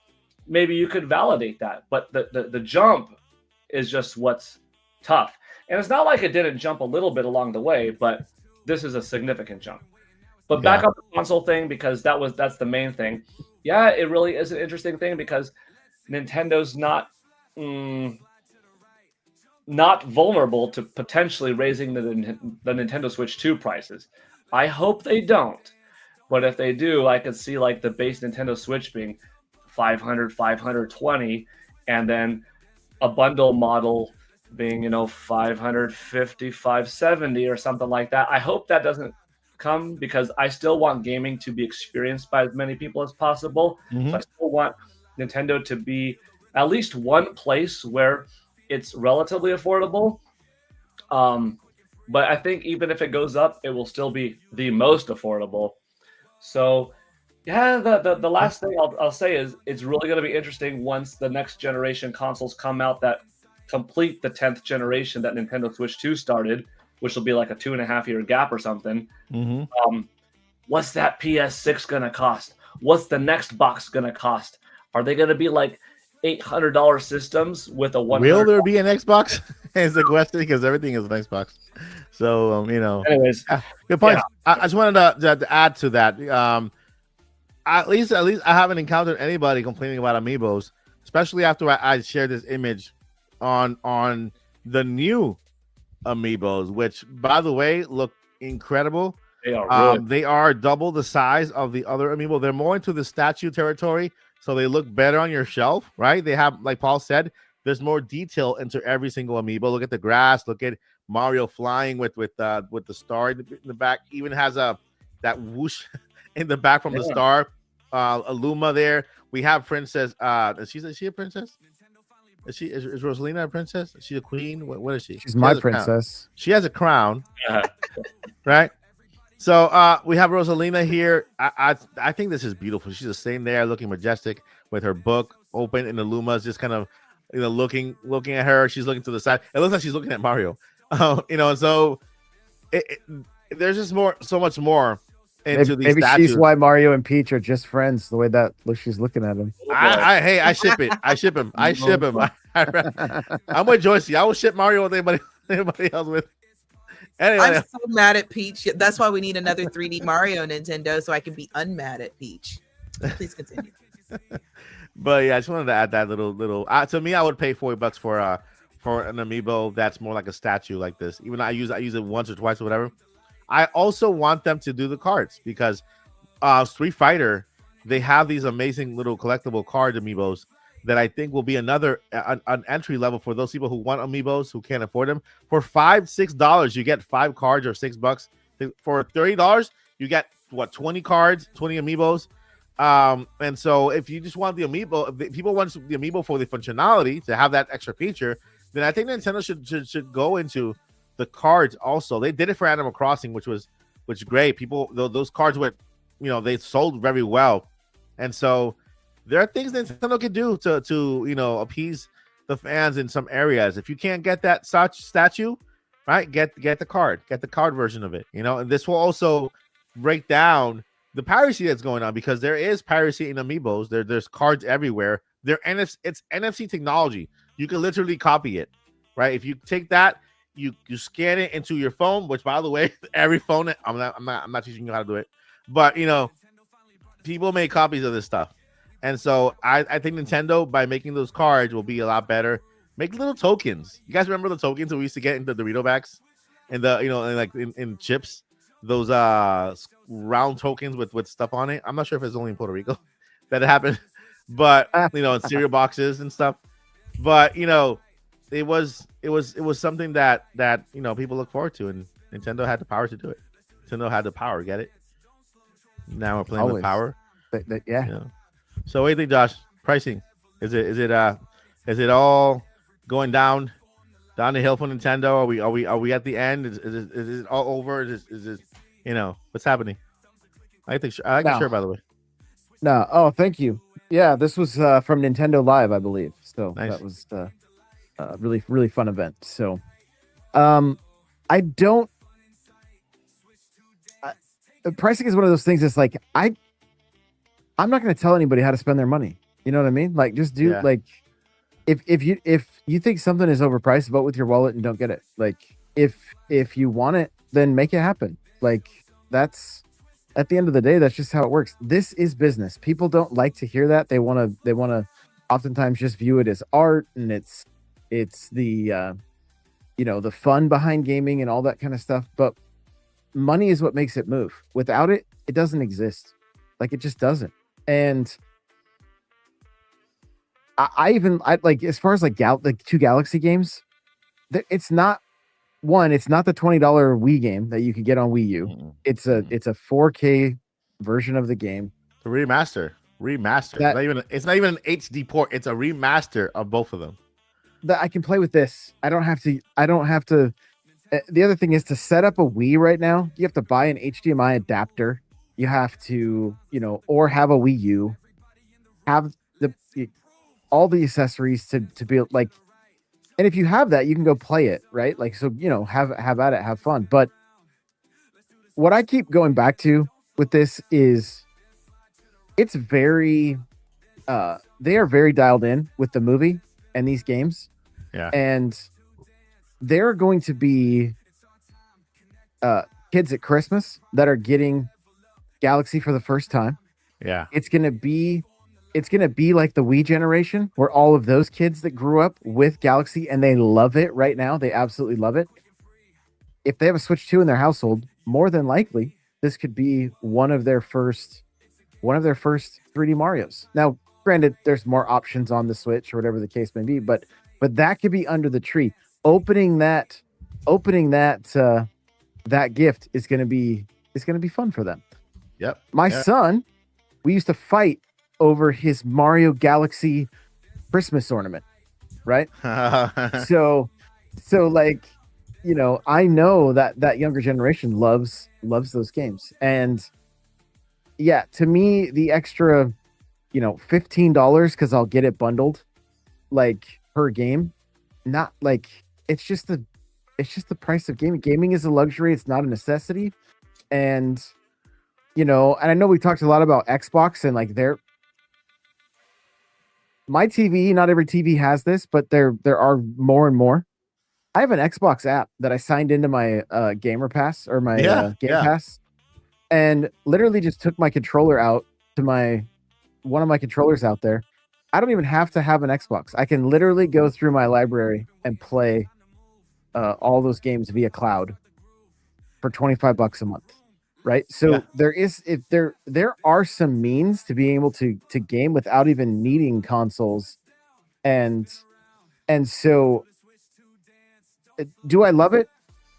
Maybe you could validate that. But the jump is just what's tough. And it's not like it didn't jump a little bit along the way, but this is a significant jump. But back up the console thing, because that's the main thing. Yeah, it really is an interesting thing because Nintendo's not vulnerable to potentially raising the Nintendo Switch 2 prices. I hope they don't. But if they do, I could see like the base Nintendo Switch being $500, $520, and then a bundle model being, $550, $570 or something like that. I hope that doesn't come because I still want gaming to be experienced by as many people as possible. So I still want Nintendo to be at least one place where it's relatively affordable. But I think even if it goes up, it will still be the most affordable. So yeah, the last thing I'll say is it's really going to be interesting once the next generation consoles come out that complete the 10th generation that Nintendo Switch 2 started, which will be like a 2.5-year gap or something. What's that PS6 going to cost? What's the next box going to cost? Are they going to be like $800 systems with a $100? Will there be an Xbox? Is the question, because everything is an Xbox. So Anyways, good point. Yeah. I just wanted to add to that. At least I haven't encountered anybody complaining about Amiibos, especially after I shared this image on the new Amiibos, which by the way look incredible. They are really. They are double the size of the other Amiibo. They're more into the statue territory, so they look better on your shelf, right? They have, like Paul said, there's more detail into every single Amiibo. Look at the grass. Look at Mario flying with the star in the back. Even has that whoosh in the back from the star. A Luma there. We have Princess. Is she a princess? Is Rosalina a princess? Is she a queen? What is she? She's my princess. She has a crown, right? So we have Rosalina here. I think this is beautiful. She's just sitting there looking majestic with her book open, and the Luma's just kind of looking at her. She's looking to the side. It looks like she's looking at Mario. So there's just so much more into these maybe statues. she's why Mario and Peach are just friends. The way that she's looking at him. I ship it. I ship him. I ship him. I'm with Joycey. I will ship Mario with anybody else with. Anyway. I'm so mad at Peach. That's why we need another 3D Mario Nintendo so I can be unmad at Peach. Please continue. But yeah, I just wanted to add that little. To me, I would pay $40 for an Amiibo that's more like a statue like this. Even though I use it once or twice or whatever. I also want them to do the cards because Street Fighter, they have these amazing little collectible card Amiibos that I think will be another an entry level for those people who want Amiibos who can't afford them. For $5-6, you get 5 cards or $6. For $30, you get 20 cards, 20 Amiibos. And so if you just want the Amiibo, if people want the Amiibo for the functionality to have that extra feature, then I think Nintendo should go into the cards also. They did it for Animal Crossing, which was great. People, those cards went, they sold very well. And so there are things Nintendo can do to appease the fans in some areas. If you can't get that statue, right, get the card version of it, and this will also break down the piracy that's going on, because there is piracy in Amiibos. There's cards everywhere. It's NFC technology. You can literally copy it, right? If you take that, you scan it into your phone, which by the way, every phone, I'm not teaching you how to do it, but people make copies of this stuff. And so I think Nintendo, by making those cards, will be a lot better. Make little tokens. You guys remember the tokens that we used to get in the Dorito bags and the in chips? those round tokens with stuff on it. I'm not sure if it's only in Puerto Rico that it happened, but in cereal boxes and stuff. But it was something that people look forward to, and Nintendo had the power to do it. Nintendo had the power. Get it? Now we're playing with power. Yeah. So what do you think, Josh? Pricing, is it all going down the hill for Nintendo? Are we at the end? Is it all over? Is it what's happening? I like the shirt, by the way. No. Oh, thank you. Yeah, this was from Nintendo Live, I believe. So nice. That was really, really fun event. So pricing is one of those things that's like, I'm not going to tell anybody how to spend their money. You know what I mean? Like, just do like, if you think something is overpriced, vote with your wallet and don't get it. Like, if you want it, then make it happen. Like, that's, at the end of the day, that's just how it works. This is business. People don't like to hear that. They want to oftentimes just view it as art, and it's the the fun behind gaming and all that kind of stuff. But money is what makes it move. Without it, it doesn't exist. Like, it just doesn't. And I like, as far as like two Galaxy games, it's not the $20 Wii game that you could get on Wii U. Mm-hmm. It's a 4K version of the game. The remaster. It's not even an HD port. It's a remaster of both of them. That I can play with this. I don't have to. The other thing is, to set up a Wii right now, you have to buy an HDMI adapter. You have to, or have a Wii U, have all the accessories to be like, and if you have that, you can go play it, right? Like, so, have at it, have fun. But what I keep going back to with this is, it's very, they are very dialed in with the movie and these games. Yeah. And there are going to be kids at Christmas that are getting Galaxy for the first time. Yeah. It's gonna be like the Wii generation, where all of those kids that grew up with Galaxy and they love it right now, they absolutely love it. If they have a Switch 2 in their household, more than likely this could be one of their first 3D Marios. Now, granted, there's more options on the Switch or whatever the case may be, but that could be under the tree. Opening that gift is gonna be fun for them. Yep. My son, we used to fight over his Mario Galaxy Christmas ornament, right? so like, I know that younger generation loves those games. And yeah, to me, the extra, $15, because I'll get it bundled, like, per game, not like, it's just the price of gaming. Gaming is a luxury. It's not a necessity. And and I know we talked a lot about Xbox, and like, my TV, not every TV has this, but there are more and more. I have an Xbox app that I signed into my Gamer Pass, or my Game Pass, and literally just took my controller out to one of my controllers out there. I don't even have to have an Xbox. I can literally go through my library and play all those games via cloud for $25 a month. Right. So there are some means to being able to game without even needing consoles. And so, do I love it?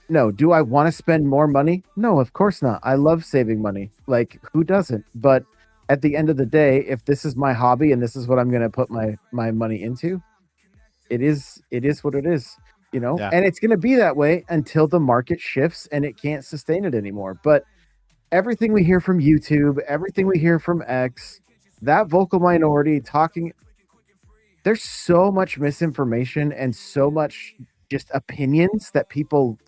No. Do I want to spend more money? No, of course not. I love saving money. Like, who doesn't? But at the end of the day, if this is my hobby and this is what I'm going to put my money into, it is what it is, and it's going to be that way until the market shifts and it can't sustain it anymore. But everything we hear from YouTube, everything we hear from X, that vocal minority talking, there's so much misinformation and so much just opinions that people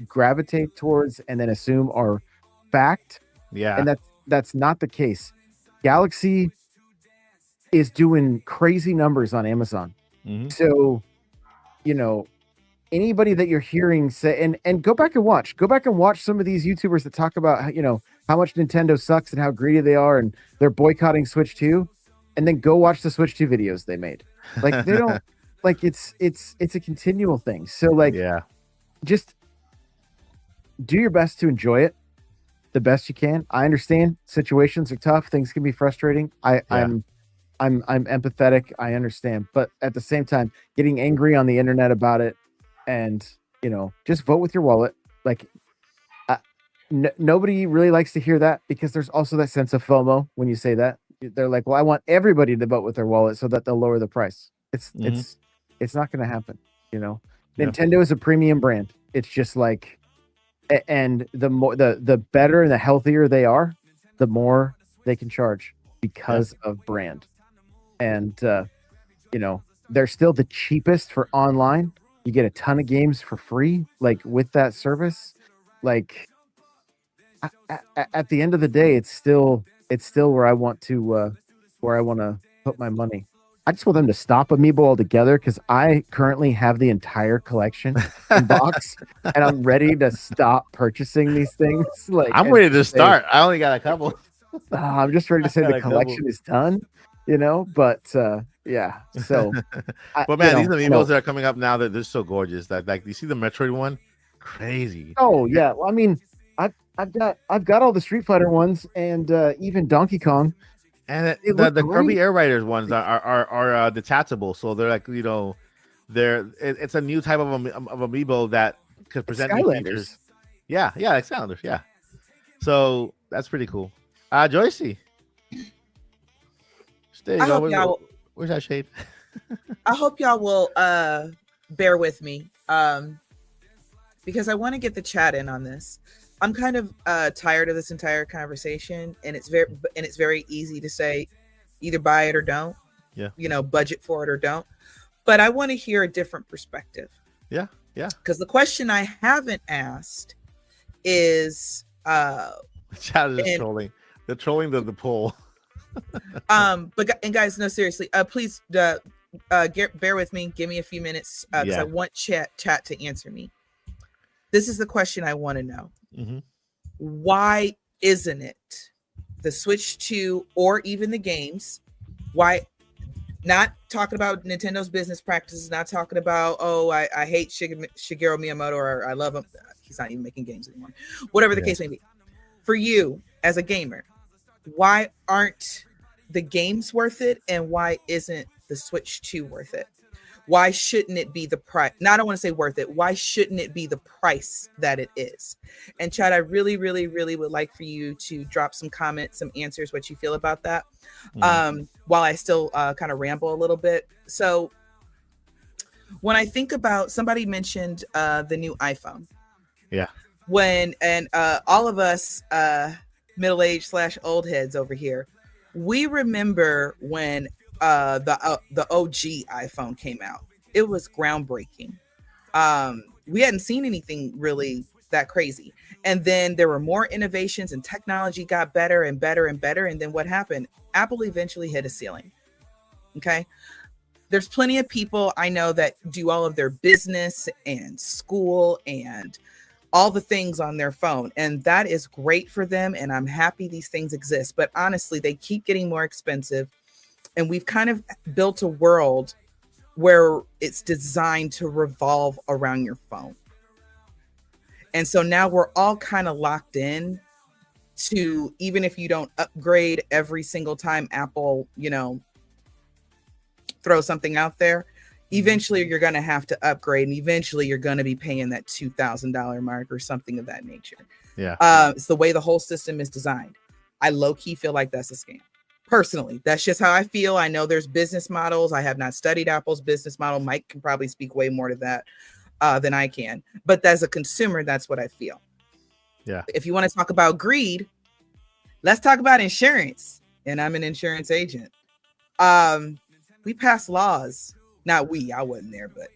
gravitate towards and then assume are fact. Yeah. And that's not the case. Galaxy is doing crazy numbers on Amazon. Mm-hmm. So, anybody that you're hearing say, and go back and watch some of these YouTubers that talk about, how much Nintendo sucks and how greedy they are and they're boycotting Switch 2, and then go watch the Switch 2 videos they made. Like, they don't like, it's a continual thing. So like, just do your best to enjoy it. the best you can. I understand situations are tough. Things can be frustrating. I'm empathetic. I understand, but at the same time, getting angry on the internet about it, and just vote with your wallet. Like, nobody really likes to hear that, because there's also that sense of FOMO when you say that. They're like, well, I want everybody to vote with their wallet so that they'll lower the price. It's not going to happen. Yeah. Nintendo is a premium brand. It's just like, and the better and the healthier they are, the more they can charge because of brand. And they're still the cheapest for online. You get a ton of games for free, like, with that service. Like, at the end of the day, it's still where I want to put my money. I just want them to stop Amiibo altogether, because I currently have the entire collection in box, and I'm ready to stop purchasing these things. Like, I'm ready to start. I only got a couple. I'm just ready to say the collection is done. But yeah. So, but man, these Amiibos that are coming up now, that they're so gorgeous. That, like, you see the Metroid one, crazy. Oh yeah. Well, I mean, I've got all the Street Fighter ones, and even Donkey Kong. And the Kirby Air Riders ones are detachable, so they're like, it's a new type of Amiibo that could present new features. Yeah, like Skylanders, yeah. So that's pretty cool. Joycey, there you go. Where's that shade? I hope y'all will bear with me, because I want to get the chat in on this. I'm kind of tired of this entire conversation, and it's very easy to say either buy it or don't. Yeah. Budget for it or don't. But I want to hear a different perspective. Yeah. Because the question I haven't asked is the chat is trolling. They're trolling the poll. But guys, no, seriously, please bear with me. Give me a few minutes, because I want chat to answer me. This is the question I want to know. Mm-hmm. Why isn't it the Switch 2 or even the games? Why not talking about Nintendo's business practices, not talking about, I hate Shigeru Miyamoto, or I love him. He's not even making games anymore. Whatever the case may be. For you as a gamer, why aren't the games worth it, and why isn't the Switch 2 worth it? Why shouldn't it be the price? Now, I don't want to say worth it. Why shouldn't it be the price that it is? And Chad, I really, really, really would like for you to drop some comments, some answers, what you feel about that. While I still kind of ramble a little bit. So when I think about, somebody mentioned the new iPhone. Yeah. All of us middle-aged / old heads over here, we remember when the OG iPhone came out. It was groundbreaking. We hadn't seen anything really that crazy. And then there were more innovations, and technology got better and better and better. And then what happened? Apple eventually hit a ceiling. Okay. There's plenty of people I know that do all of their business and school and all the things on their phone. And that is great for them. And I'm happy these things exist. But honestly, they keep getting more expensive. And we've kind of built a world where it's designed to revolve around your phone. And so now we're all kind of locked in to, even if you don't upgrade every single time Apple, throw something out there, eventually you're going to have to upgrade, and eventually you're going to be paying that $2,000 mark or something of that nature. Yeah. It's the way the whole system is designed. I low-key feel like that's a scam. Personally, that's just how I feel. I know there's business models. I have not studied Apple's business model. Mike can probably speak way more to that than I can. But as a consumer, that's what I feel. Yeah. If you want to talk about greed, let's talk about insurance. And I'm an insurance agent. We passed laws. Not we, I wasn't there, but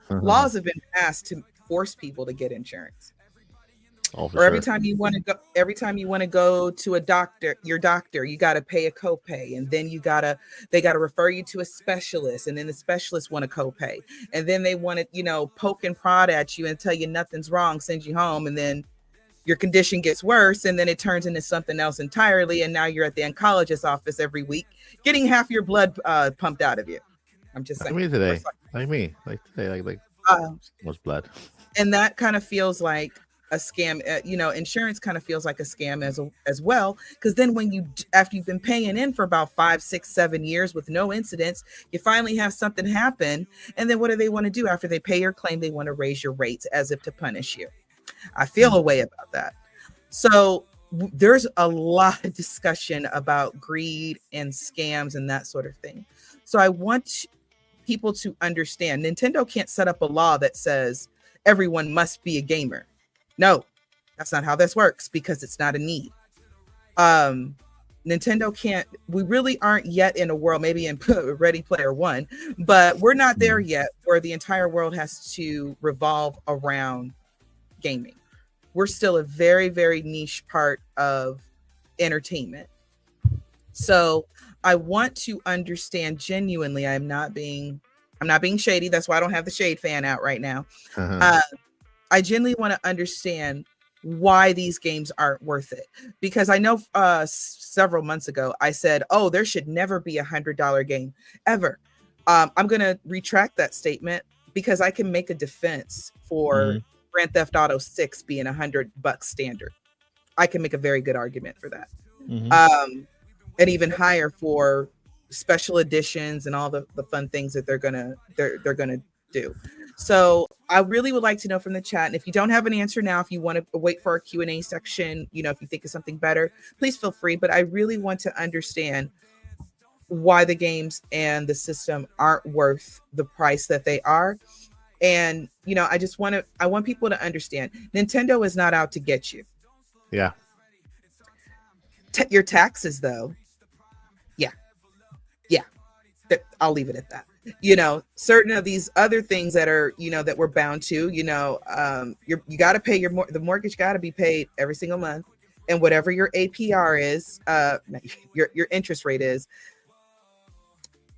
laws have been passed to force people to get insurance. Or every time you want to go to a doctor, your doctor, you got to pay a copay, and then they got to refer you to a specialist, and then the specialist want a copay, and then they want to, poke and prod at you and tell you nothing's wrong, send you home, and then your condition gets worse, and then it turns into something else entirely, and now you're at the oncologist's office every week getting half your blood pumped out of you. I'm just saying. Like me today, like much blood. And that kind of feels like a scam. Insurance kind of feels like a scam as well, because then after you've been paying in for about 5, 6, 7 years with no incidents, you finally have something happen, and then what do they want to do after they pay your claim? They want to raise your rates as if to punish you. I feel a way about that. So there's a lot of discussion about greed and scams and that sort of thing. So I want people to understand Nintendo can't set up a law that says everyone must be a gamer. No, that's not how this works, because it's not a need. Nintendo can't, we really aren't yet in a world, maybe in Ready Player One, but we're not there yet where the entire world has to revolve around gaming. We're still a very, very niche part of entertainment. So I want to understand genuinely, I'm not being shady. That's why I don't have the shade fan out right now. I genuinely want to understand why these games aren't worth it. Because I know several months ago, I said, oh, there should never be $100 game ever. I'm going to retract that statement, because I can make a defense for Grand Theft Auto 6 being $100 standard. I can make a very good argument for that. And even higher for special editions and all the fun things that they're gonna do. So I really would like to know from the chat, and if you don't have an answer now, if you want to wait for our Q&A section, if you think of something better, please feel free. But I really want to understand why the games and the system aren't worth the price that they are. And I want people to understand Nintendo is not out to get you. Yeah. Your taxes, though. Yeah. I'll leave it at that. Certain of these other things that are, that we're bound to, you got to pay the mortgage got to be paid every single month, and whatever your APR is, your interest rate is.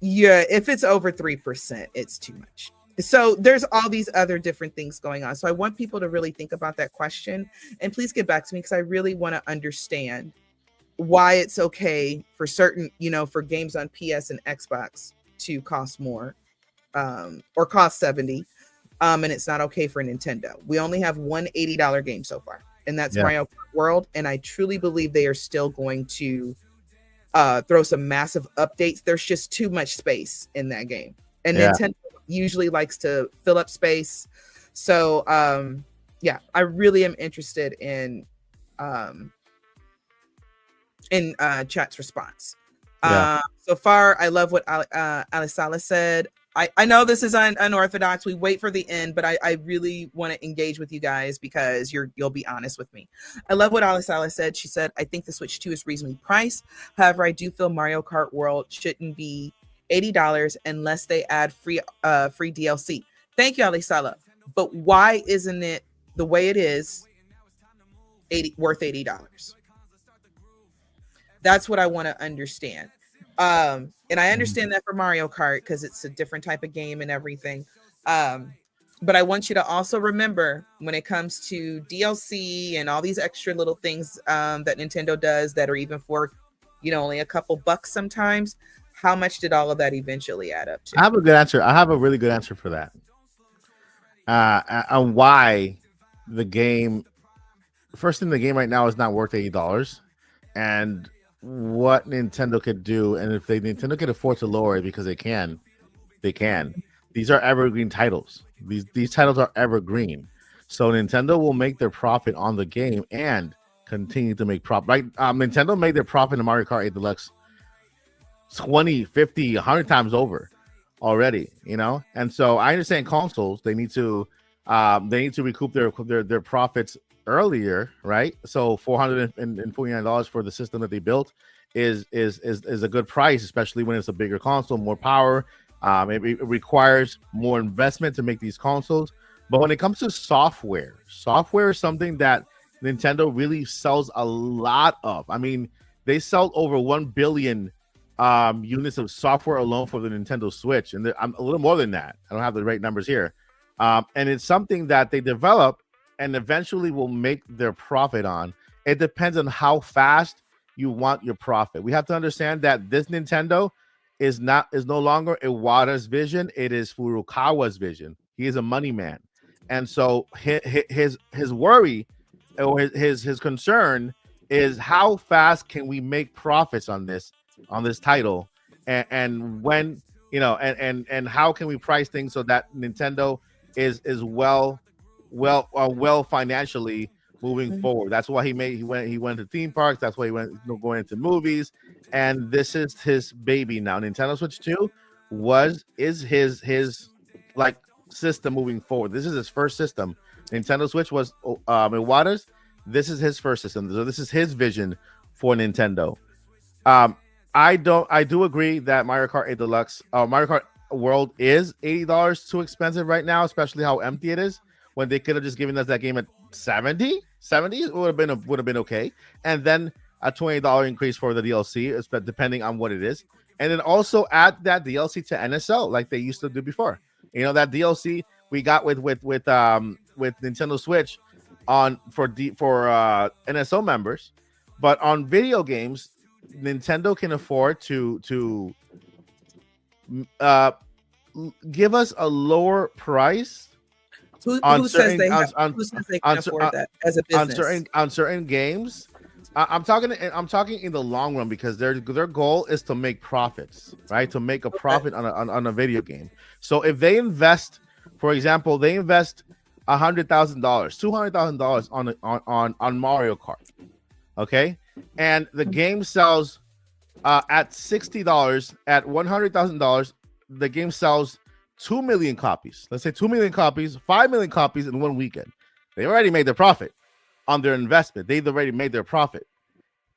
Yeah, if it's over 3%, it's too much. So there's all these other different things going on. So I want people to really think about that question, and please get back to me, because I really want to understand why it's okay for certain, for games on PS and Xbox to cost more, or cost $70, and it's not okay for Nintendo. We only have one $80 game so far, and that's Mario Kart World. And I truly believe they are still going to throw some massive updates. There's just too much space in that game, and Nintendo usually likes to fill up space. So I really am interested in chat's response. So far, I love what Alisala said. I know this is unorthodox. We wait for the end, but I really want to engage with you guys, because you'll be honest with me. I love what Alisala said. She said, I think the Switch 2 is reasonably priced. However, I do feel Mario Kart World shouldn't be $80 unless they add free DLC. Thank you, Alisala. But why isn't it the way it is worth $80? That's what I want to understand. And I understand that for Mario Kart, because it's a different type of game and everything. But I want you to also remember, when it comes to DLC and all these extra little things that Nintendo does that are even for, only a couple bucks sometimes, how much did all of that eventually add up to? I have a good answer. I have a really good answer for that. On why the game, first thing, the game right now is not worth $80. And what Nintendo could do, and if Nintendo can afford to lower it, because they can. These are evergreen titles. These titles are evergreen, so Nintendo will make their profit on the game and continue to make profit. Right? Nintendo made their profit in Mario Kart 8 Deluxe 20, 50, 100 times over already. And so I understand consoles, they need to recoup their profits earlier, right? So $449 for the system that they built is a good price, especially when it's a bigger console, more power. It requires more investment to make these consoles. But when it comes to software is something that Nintendo really sells a lot of. I mean, they sell over 1 billion units of software alone for the Nintendo Switch, and I'm a little more than that. I don't have the right numbers here. And it's something that they develop and eventually will make their profit on. It depends on how fast you want your profit. We have to understand that this Nintendo is no longer Iwata's vision. It is Furukawa's vision. He is a money man. And so his worry or his concern is how fast can we make profits on this title, and when, you know, and how can we price things so that Nintendo is well financially moving forward. That's why he went to theme parks. That's why he went going into movies, and this is his baby now. Nintendo Switch 2 is his like system moving forward. This is his first system. Nintendo Switch was Iwata's. This is his first system. So this is his vision for Nintendo. I do agree that Mario Kart 8 Deluxe, Mario Kart World is $80 too expensive right now, especially how empty it is. When they could have just given us that game at 70, it would have been okay. And then a $20 increase for the DLC, depending on what it is. And then also add that DLC to NSL like they used to do before. You know, that DLC we got with Nintendo Switch for NSO members, but on video games, Nintendo can afford to give us a lower price. Who says they can afford that as a business? On certain games. I'm talking in the long run, because their goal is to make profits, right? To make a profit on a video game. So if they invest, for example, $100,000, $200,000 on Mario Kart, okay, and the game sells at $60, at $100,000, the game sells 2 million copies. Let's say 2 million copies, 5 million copies in one weekend. They already made their profit on their investment. They've already made their profit.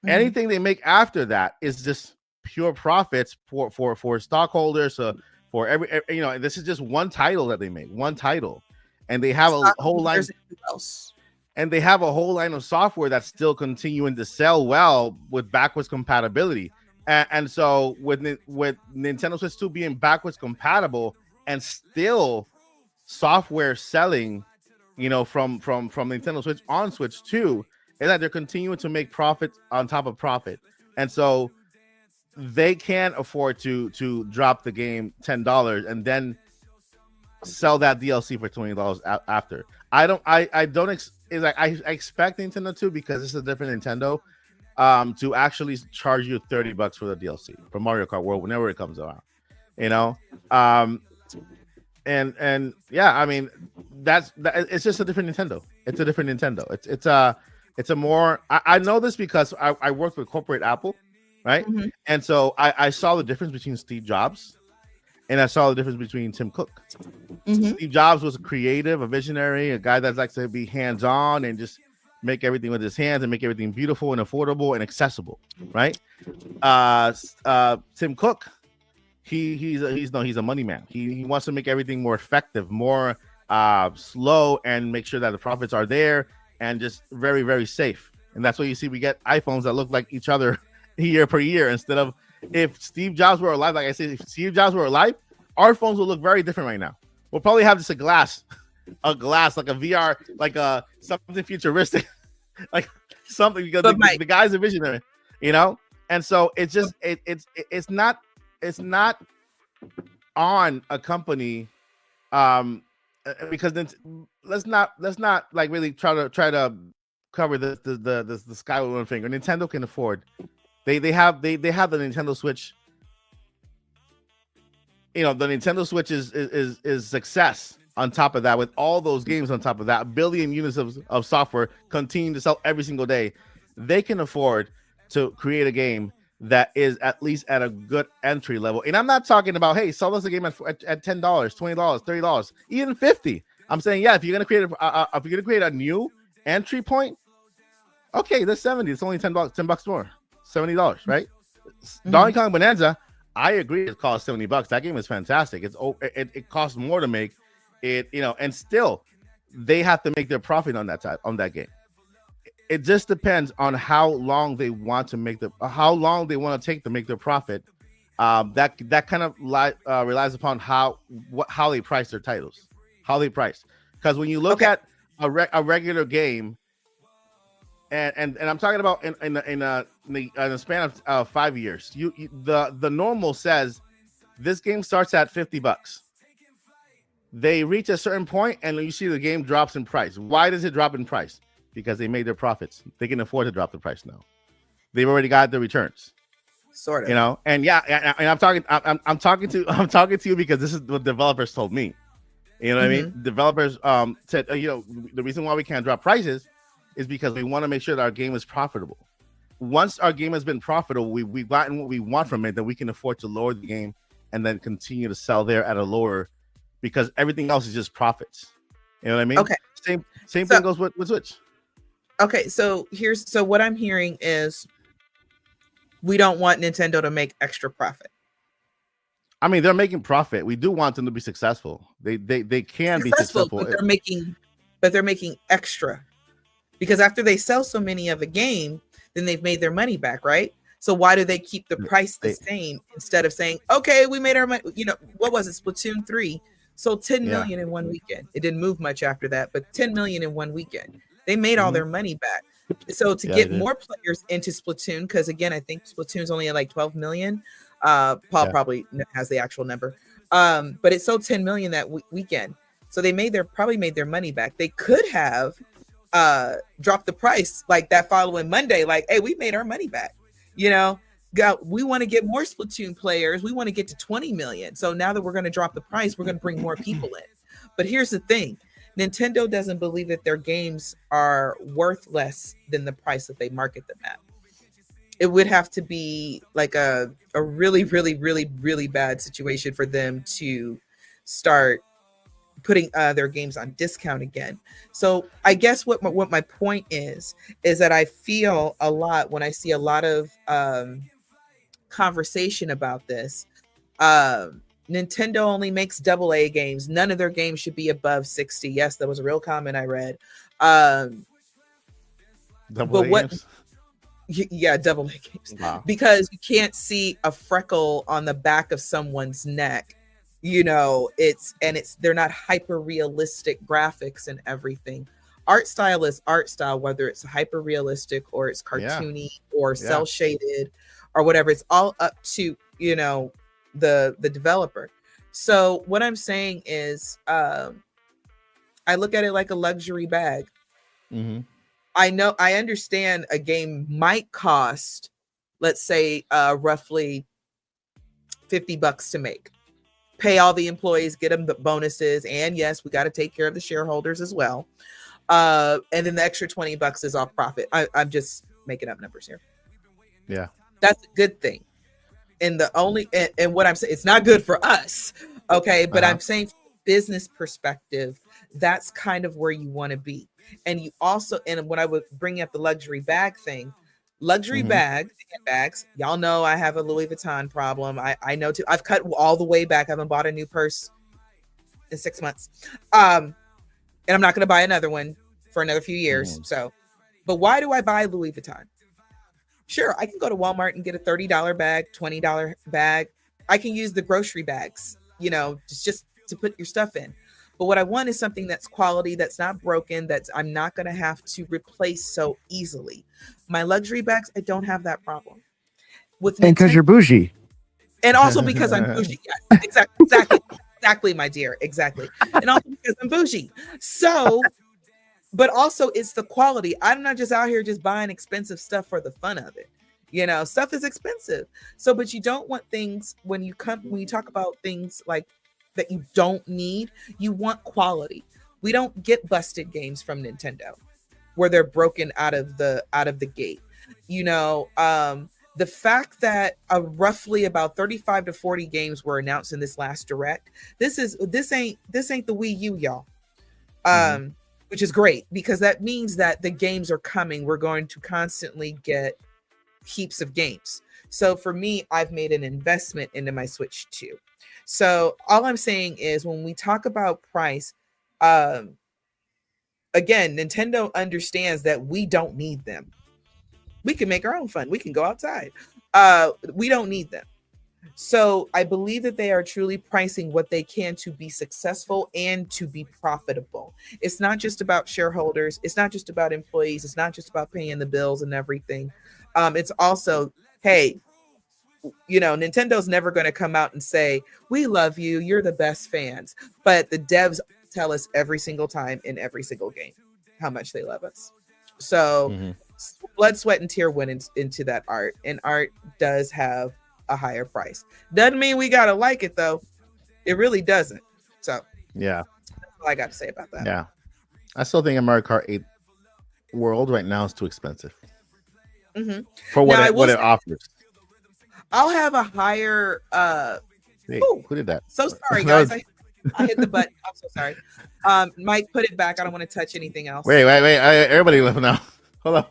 Anything they make after that is just pure profits for stockholders. For every, you know, this is just one title that they make, and they have a whole line. And they have a whole line of software that's still continuing to sell well with backwards compatibility. And so with Nintendo Switch 2 being backwards compatible and still software selling, you know, from Nintendo Switch on Switch 2, is that they're continuing to make profit on top of profit. And so they can't afford to drop the game $10 and then sell that DLC for $20 after. I expect Nintendo to, because it's a different Nintendo, to actually charge you $30 for the DLC for Mario Kart World whenever it comes around, you know. And yeah, I mean, it's just a different Nintendo. It's a different Nintendo. It's a more, I know this because I worked with corporate Apple, right? Mm-hmm. And so I saw the difference between Steve Jobs and I saw the difference between Tim Cook. Mm-hmm. Steve Jobs was a creative, a visionary, a guy that likes to be hands-on and just make everything with his hands and make everything beautiful and affordable and accessible, right? Tim Cook, he's a money man. He wants to make everything more effective, more slow, and make sure that the profits are there and just very, very safe. And that's why you see we get iPhones that look like each other year per year, instead of, if Steve Jobs were alive, like I said, if Steve Jobs were alive, our phones will look very different right now. We'll probably have just a glass like a VR, like something futuristic, like something, because the guy's a visionary, you know. And so it's just it's not on a company, because then let's not like really try to cover the sky with one finger. Nintendo can afford. They have the Nintendo Switch. You know, the Nintendo Switch is success on top of that, with all those games on top of that, 1 billion units of software continuing to sell every single day. They can afford to create a game that is at least at a good entry level. And I'm not talking about, hey, sell us a game at $10, $20, $30, even $50. I'm saying, yeah, if you're gonna create a new entry point, okay, that's $70. It's only $10 more. $70, right? Mm-hmm. Donkey Kong Bonanza, I agree, it costs $70. That game is fantastic. It costs more to make it, you know, and still they have to make their profit on that game. It just depends on how long they want to make how long they want to take to make their profit. That kind of relies upon how they price their titles, how they price. Because when you look at a regular game, and I'm talking about in a span of 5 years, the normal says this game starts at $50. They reach a certain point and you see the game drops in price. Why does it drop in price? because they made their profits. They can afford to drop the price now. They've already got the returns. Sort of. You know, and yeah, and I'm talking to you because this is what developers told me. You know what I mean? Developers said, you know, the reason why we can't drop prices is because we want to make sure that our game is profitable. Once our game has been profitable, we've gotten what we want from it, then we can afford to lower the game and then continue to sell there at a lower, because everything else is just profits. You know what I mean? Okay. Same thing goes with Switch. Okay, so what I'm hearing is we don't want Nintendo to make extra profit. I mean, they're making profit. We do want them to be successful. They can be successful, but they're making extra, because after they sell so many of a game, then they've made their money back, right? So why do they keep the price the same instead of saying, okay, we made our money? You know, what was it? Splatoon 3 sold 10 million in one weekend. It didn't move much after that, but 10 million in one weekend. They made all their money back. So to get more players into Splatoon, because again, I think Splatoon's only at like 12 million. Paul probably has the actual number. But it sold 10 million that weekend. So they probably made their money back. They could have dropped the price like that following Monday, like, hey, we made our money back. You know, we want to get more Splatoon players. We want to get to 20 million. So now that we're going to drop the price, we're going to bring more people in. But here's the thing. Nintendo doesn't believe that their games are worth less than the price that they market them at. It would have to be like a really, really, really, really bad situation for them to start putting their games on discount again. So I guess what my point is that I feel a lot when I see a lot of conversation about this. Nintendo only makes AA games. None of their games should be above 60. Yes, that was a real comment I read. Double A games? Yeah, AA games. Wow. Because you can't see a freckle on the back of someone's neck. You know, they're not hyper realistic graphics and everything. Art style is art style, whether it's hyper realistic or it's cartoony or cell shaded or whatever. It's all up to, you know, the developer. So what I'm saying is I look at it like a luxury bag. I understand a game might cost, let's say, roughly $50 to make. Pay all the employees, get them the bonuses, and yes, we got to take care of the shareholders as well. And then the extra $20 is off profit. I'm just making up numbers here. Yeah, that's a good thing. And what I'm saying, it's not good for us, okay? But I'm saying from a business perspective, that's kind of where you want to be. And you also, and when I would bring up the luxury bag thing, bags, y'all know I have a Louis Vuitton problem. I know too. I've cut all the way back. I haven't bought a new purse in 6 months. And I'm not going to buy another one for another few years. So, but why do I buy Louis Vuitton? Sure, I can go to Walmart and get a $30 bag, $20 bag. I can use the grocery bags, you know, just to put your stuff in. But what I want is something that's quality, that's not broken, I'm not going to have to replace so easily. My luxury bags, I don't have that problem. And because you're bougie. And also because I'm bougie. Yes, exactly, my dear. Exactly. And also because I'm bougie. So, but also it's the quality. I'm not just out here just buying expensive stuff for the fun of it. You know, stuff is expensive. So, but you don't want things when you talk about things like that you don't need, you want quality. We don't get busted games from Nintendo where they're broken out of the gate. You know, the fact that roughly about 35 to 40 games were announced in this last direct, this ain't the Wii U, y'all. Which is great because that means that the games are coming. We're going to constantly get heaps of games. So for me, I've made an investment into my Switch 2. So all I'm saying is when we talk about price, again, Nintendo understands that we don't need them. We can make our own fun. We can go outside. We don't need them. So I believe that they are truly pricing what they can to be successful and to be profitable. It's not just about shareholders. It's not just about employees. It's not just about paying the bills and everything. It's also, hey, you know, Nintendo's never going to come out and say, we love you, you're the best fans. But the devs tell us every single time in every single game how much they love us. So blood, sweat, and tear went into that art, and art does have a higher price. Doesn't mean we gotta like it though. It really doesn't. So yeah, that's all I got to say about that. yeah. I still think a Mario Kart 8 World right now is too expensive for what it offers. I'll have a higher. Hey, who did that? So sorry, guys. I hit the button. I'm so sorry. Mike, put it back. I don't want to touch anything else. Wait. Everybody left now. Hold on.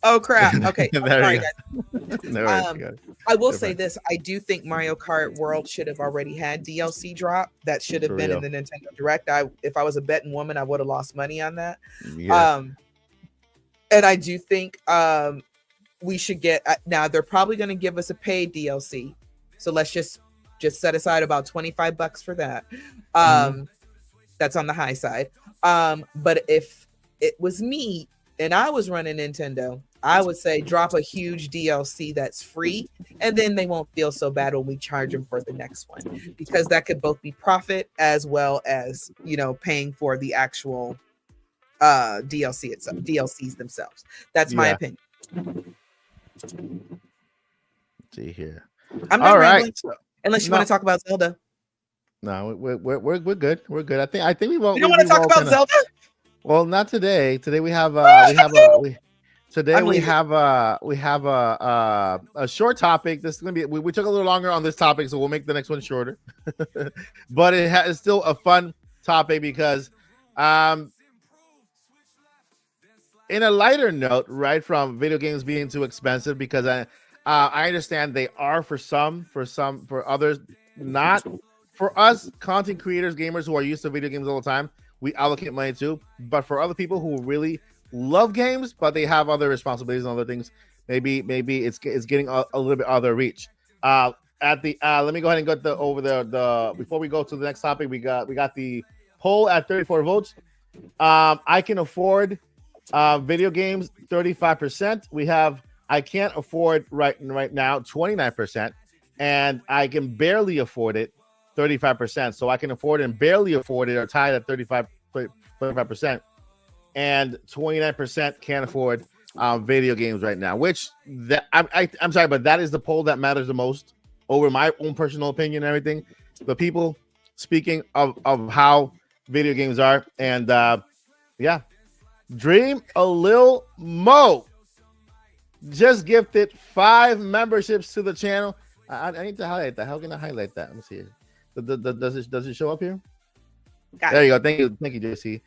Oh crap. Okay. Sorry, guys. I will say this. I do think Mario Kart World should have already had DLC drop. That should have been in the Nintendo Direct. If I was a betting woman, I would have lost money on that. Yeah. And I do think we should get now. They're probably going to give us a paid DLC. So let's just set aside about $25 for that. That's on the high side. But if it was me and I was running Nintendo, I would say drop a huge DLC that's free, and then they won't feel so bad when we charge them for the next one, because that could both be profit as well as, paying for the actual DLC itself, DLCs themselves. That's my opinion. Let's see here. I'm not rambling, unless you want to talk about Zelda. No, we're good. We're good. I think we won't. You don't want to talk about Zelda? Well, not today. Today we have a short topic. This is gonna be. We took a little longer on this topic, so we'll make the next one shorter. But it's still a fun topic because, in a lighter note, right, from video games being too expensive, because I understand they are for others, not for us content creators, gamers who are used to video games all the time. We allocate money to, but for other people who really love games, but they have other responsibilities and other things, maybe it's getting a little bit out of their reach. Let me go ahead and get over the before we go to the next topic. We got the poll at 34 votes. I can afford video games, 35%. We have I can't afford right now, 29%, and I can barely afford it, 35%. So I can afford and barely afford it are tied at 35%, and 29% can't afford video games right now. Which I'm sorry, but that is the poll that matters the most over my own personal opinion and everything. The people speaking of how video games are, and Dream a Lil Mo just gifted 5 memberships to the channel. I need to highlight that. How can I highlight that? Let me see. Does it show up here? There you go. Thank you, JC.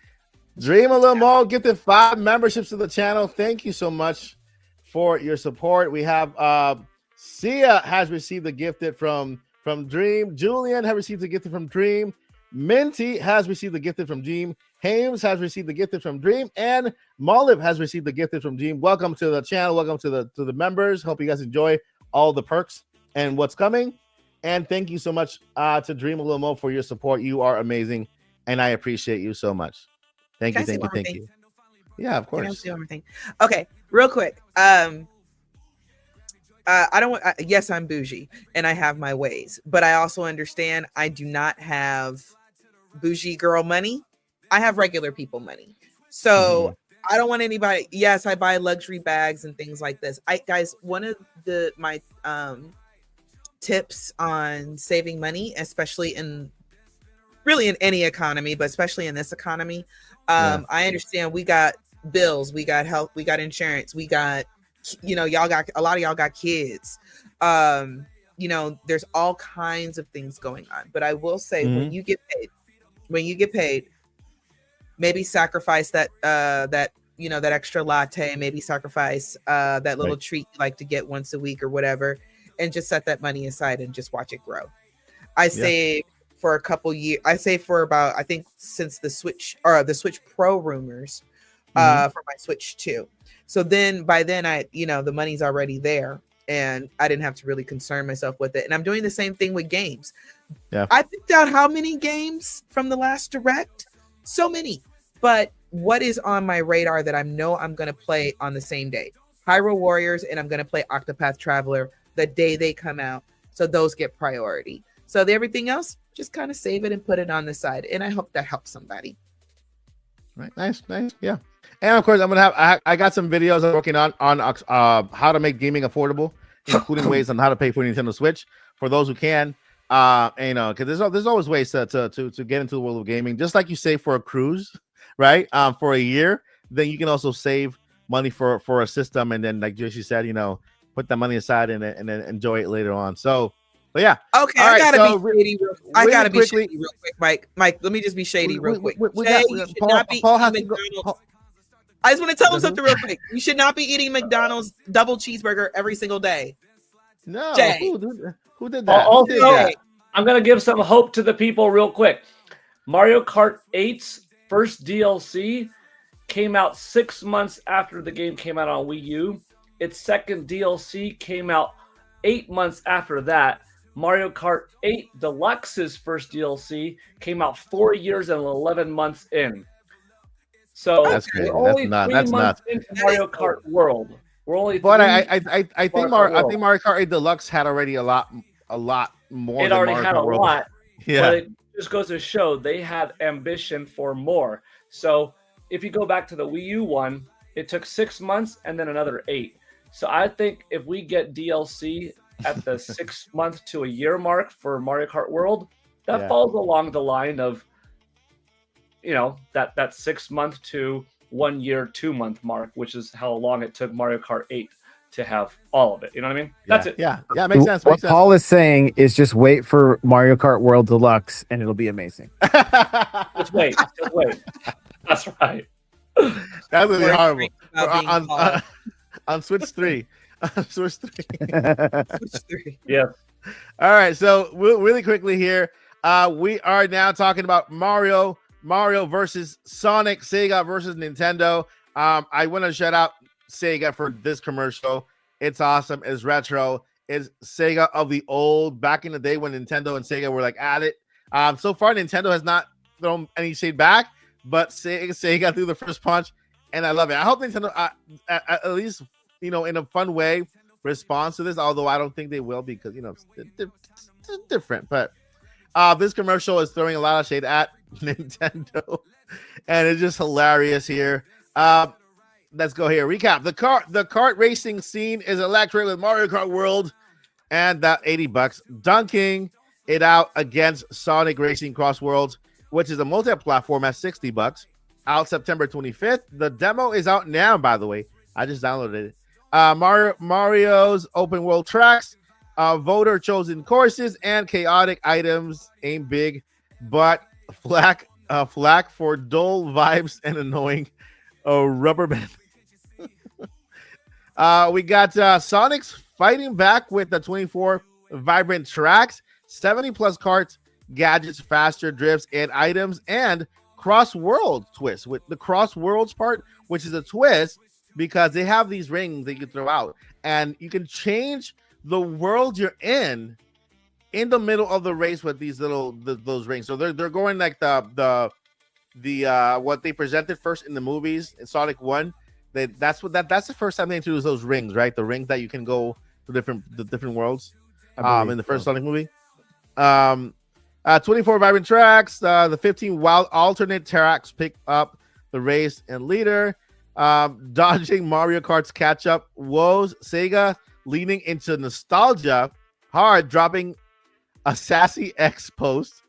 Dream a Little Mo gifted 5 memberships to the channel. Thank you so much for your support. We have Sia has received a gifted from Dream. Julian has received a gifted from Dream. Minty has received a gifted from Dream. Hames has received the gifted from Dream, and Molliv has received the gifted from Dream. Welcome to the channel. Welcome to the members. Hope you guys enjoy all the perks and what's coming. And thank you so much to Dream a Little Mo for your support. You are amazing, and I appreciate you so much. Thank you. Yeah, of course. Can I one thing? Okay, real quick. I don't want. Yes, I'm bougie, and I have my ways, but I also understand I do not have bougie girl money. I have regular people money. So I don't want anybody. Yes, I buy luxury bags and things like this. Guys, one of my tips on saving money, especially in any economy, but especially in this economy, I understand we got bills, we got health, we got insurance, we got, y'all got, a lot of y'all got kids. There's all kinds of things going on. But I will say, when you get paid, maybe sacrifice that extra latte, maybe sacrifice that little treat you like to get once a week or whatever, and just set that money aside and just watch it grow. I saved for a couple years. I saved for about, I think, since the Switch Pro rumors for my Switch 2. So then by then the money's already there, and I didn't have to really concern myself with it. And I'm doing the same thing with games. Yeah. I picked out how many games from the last Direct? So many. But what is on my radar that I know I'm going to play on the same day? Hyrule Warriors, and I'm going to play Octopath Traveler the day they come out. So those get priority. So everything else, just kind of save it and put it on the side. And I hope that helps somebody. Right. Nice. Yeah. And of course, I'm gonna have I got some videos I'm working on how to make gaming affordable, including ways on how to pay for Nintendo Switch for those who can. Because there's always ways to get into the world of gaming, just like you save for a cruise, right? For a year, then you can also save money for a system, and then like Joshi said, put that money aside and then enjoy it later on. So, but yeah. Okay, all I right, gotta so be shady. I gotta be shady real quick, Mike. Mike, let me just be shady real quick. Jay, you should not be eating McDonald's. I just want to tell him something real quick. You should not be eating McDonald's double cheeseburger every single day. No, Jay. who did that? Also, Who did that? I'm gonna give some hope to the people real quick. Mario Kart 8's first DLC came out 6 months after the game came out on Wii U. Its second DLC came out 8 months after that. Mario Kart 8 Deluxe's first DLC came out 4 years and 11 months in. So That's crazy. we're only That's 3 months into Mario Kart World. We're only. But I think Mario Mario Kart 8 Deluxe had already a lot more. It than already Mario had Kart a World. lot. Yeah. But it just goes to show they had ambition for more. So if you go back to the Wii U one, it took 6 months and then another 8. So I think if we get DLC at the 6 month to a year mark for Mario Kart World, that falls along the line of, that 6 month to 1 year, 2 month mark, which is how long it took Mario Kart 8 to have all of it. You know what I mean? That's it. Yeah, makes sense. What Paul is saying is just wait for Mario Kart World Deluxe and it'll be amazing. Just wait. That's right. That's really horrible. On Switch 3. Switch 3. Yeah. All right, so really quickly here, we are now talking about Mario versus Sonic, Sega versus Nintendo. I want to shout out Sega for this commercial. It's awesome. It's retro. It's Sega of the old, back in the day when Nintendo and Sega were like at it. So far, Nintendo has not thrown any shade back, but Sega threw the first punch, and I love it. I hope Nintendo, at least, in a fun way, responds to this, although I don't think they will because, it's different. But this commercial is throwing a lot of shade at Nintendo, and it's just hilarious here. Let's go here. Recap. The kart racing scene is electric with Mario Kart World and that $80, dunking it out against Sonic Racing Crossworlds, which is a multi-platform at $60, out September 25th. The demo is out now, by the way. I just downloaded it. Mario's open world tracks, voter chosen courses, and chaotic items. Aim big, but flack for dull vibes and annoying rubber band. We got Sonic's fighting back with the 24 vibrant tracks, 70 plus carts, gadgets, faster drifts, and items, and Crossworlds twist with the Crossworlds part, which is a twist because they have these rings that you can throw out, and you can change the world you're in the middle of the race with these those rings. So they're going like the what they presented first in the movies in Sonic 1. That's the first time they introduced those rings, right? The rings that you can go to different worlds in the first Sonic movie. 24 vibrant tracks, the 15 wild alternate tracks pick up the race and leader. Dodging Mario Kart's catch-up woes, Sega leaning into nostalgia hard, dropping a Sassy X post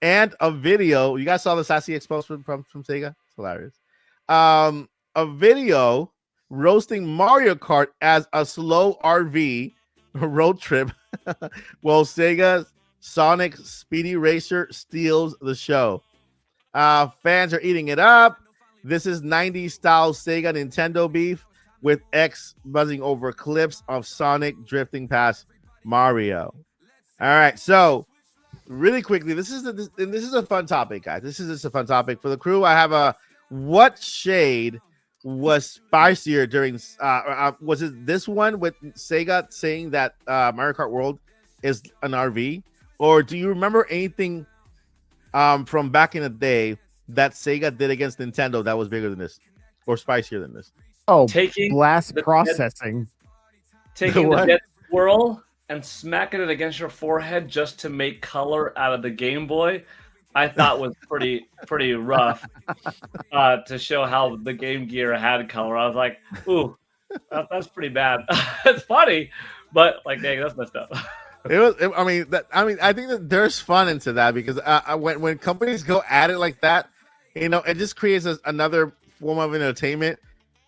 and a video. You guys saw the Sassy X post from Sega? It's hilarious. A video roasting Mario Kart as a slow RV road trip while Sega's Sonic Speedy Racer steals the show. Fans are eating it up. This is 90s style Sega Nintendo beef with X buzzing over clips of Sonic drifting past Mario. All right, so really quickly, this is a fun topic, guys. This is just a fun topic for the crew. I have what shade was spicier during was it this one with Sega saying that Mario Kart World is an RV, or do you remember anything from back in the day that Sega did against Nintendo that was bigger than this or spicier than this? Oh, taking blast processing. Taking the dead swirl and smacking it against your forehead just to make color out of the Game Boy I thought was pretty rough to show how the Game Gear had color. I was like, ooh, that's pretty bad. It's funny, but like, dang, that's messed up. I think that there's fun into that because when companies go at it like that, it just creates another form of entertainment.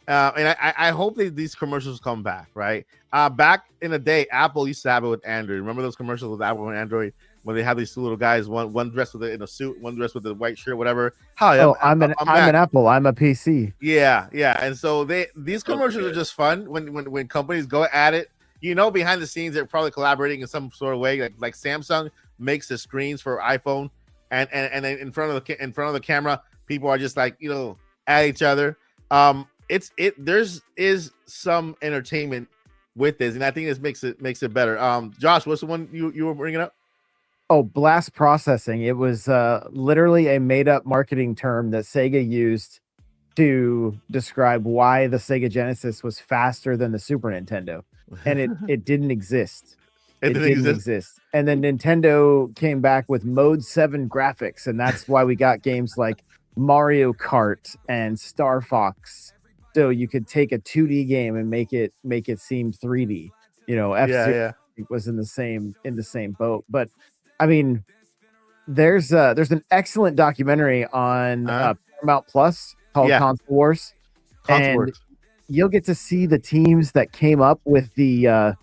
And I hope these commercials come back, right? Back in the day, Apple used to have it with Android. Remember those commercials with Apple and Android when they have these two little guys, one dressed in a suit, one dressed with a white shirt, whatever. Hi, I'm an Apple. I'm a PC. Yeah. And so these commercials are just fun when companies go at it. Behind the scenes, they're probably collaborating in some sort of way. Like Samsung makes the screens for iPhone, and then in front of the camera, people are just like at each other. There's some entertainment with this, and I think this makes it better. Josh, what's the one you were bringing up? Oh, blast processing. It was literally a made-up marketing term that Sega used to describe why the Sega Genesis was faster than the Super Nintendo, and it didn't exist. It didn't exist. And then Nintendo came back with Mode 7 graphics, and that's why we got games like Mario Kart and Star Fox. So you could take a 2D game and make it seem 3D. F-Zero was in the same boat. But I mean, there's an excellent documentary on Paramount Plus called Console Wars, and you'll get to see the teams that came up with the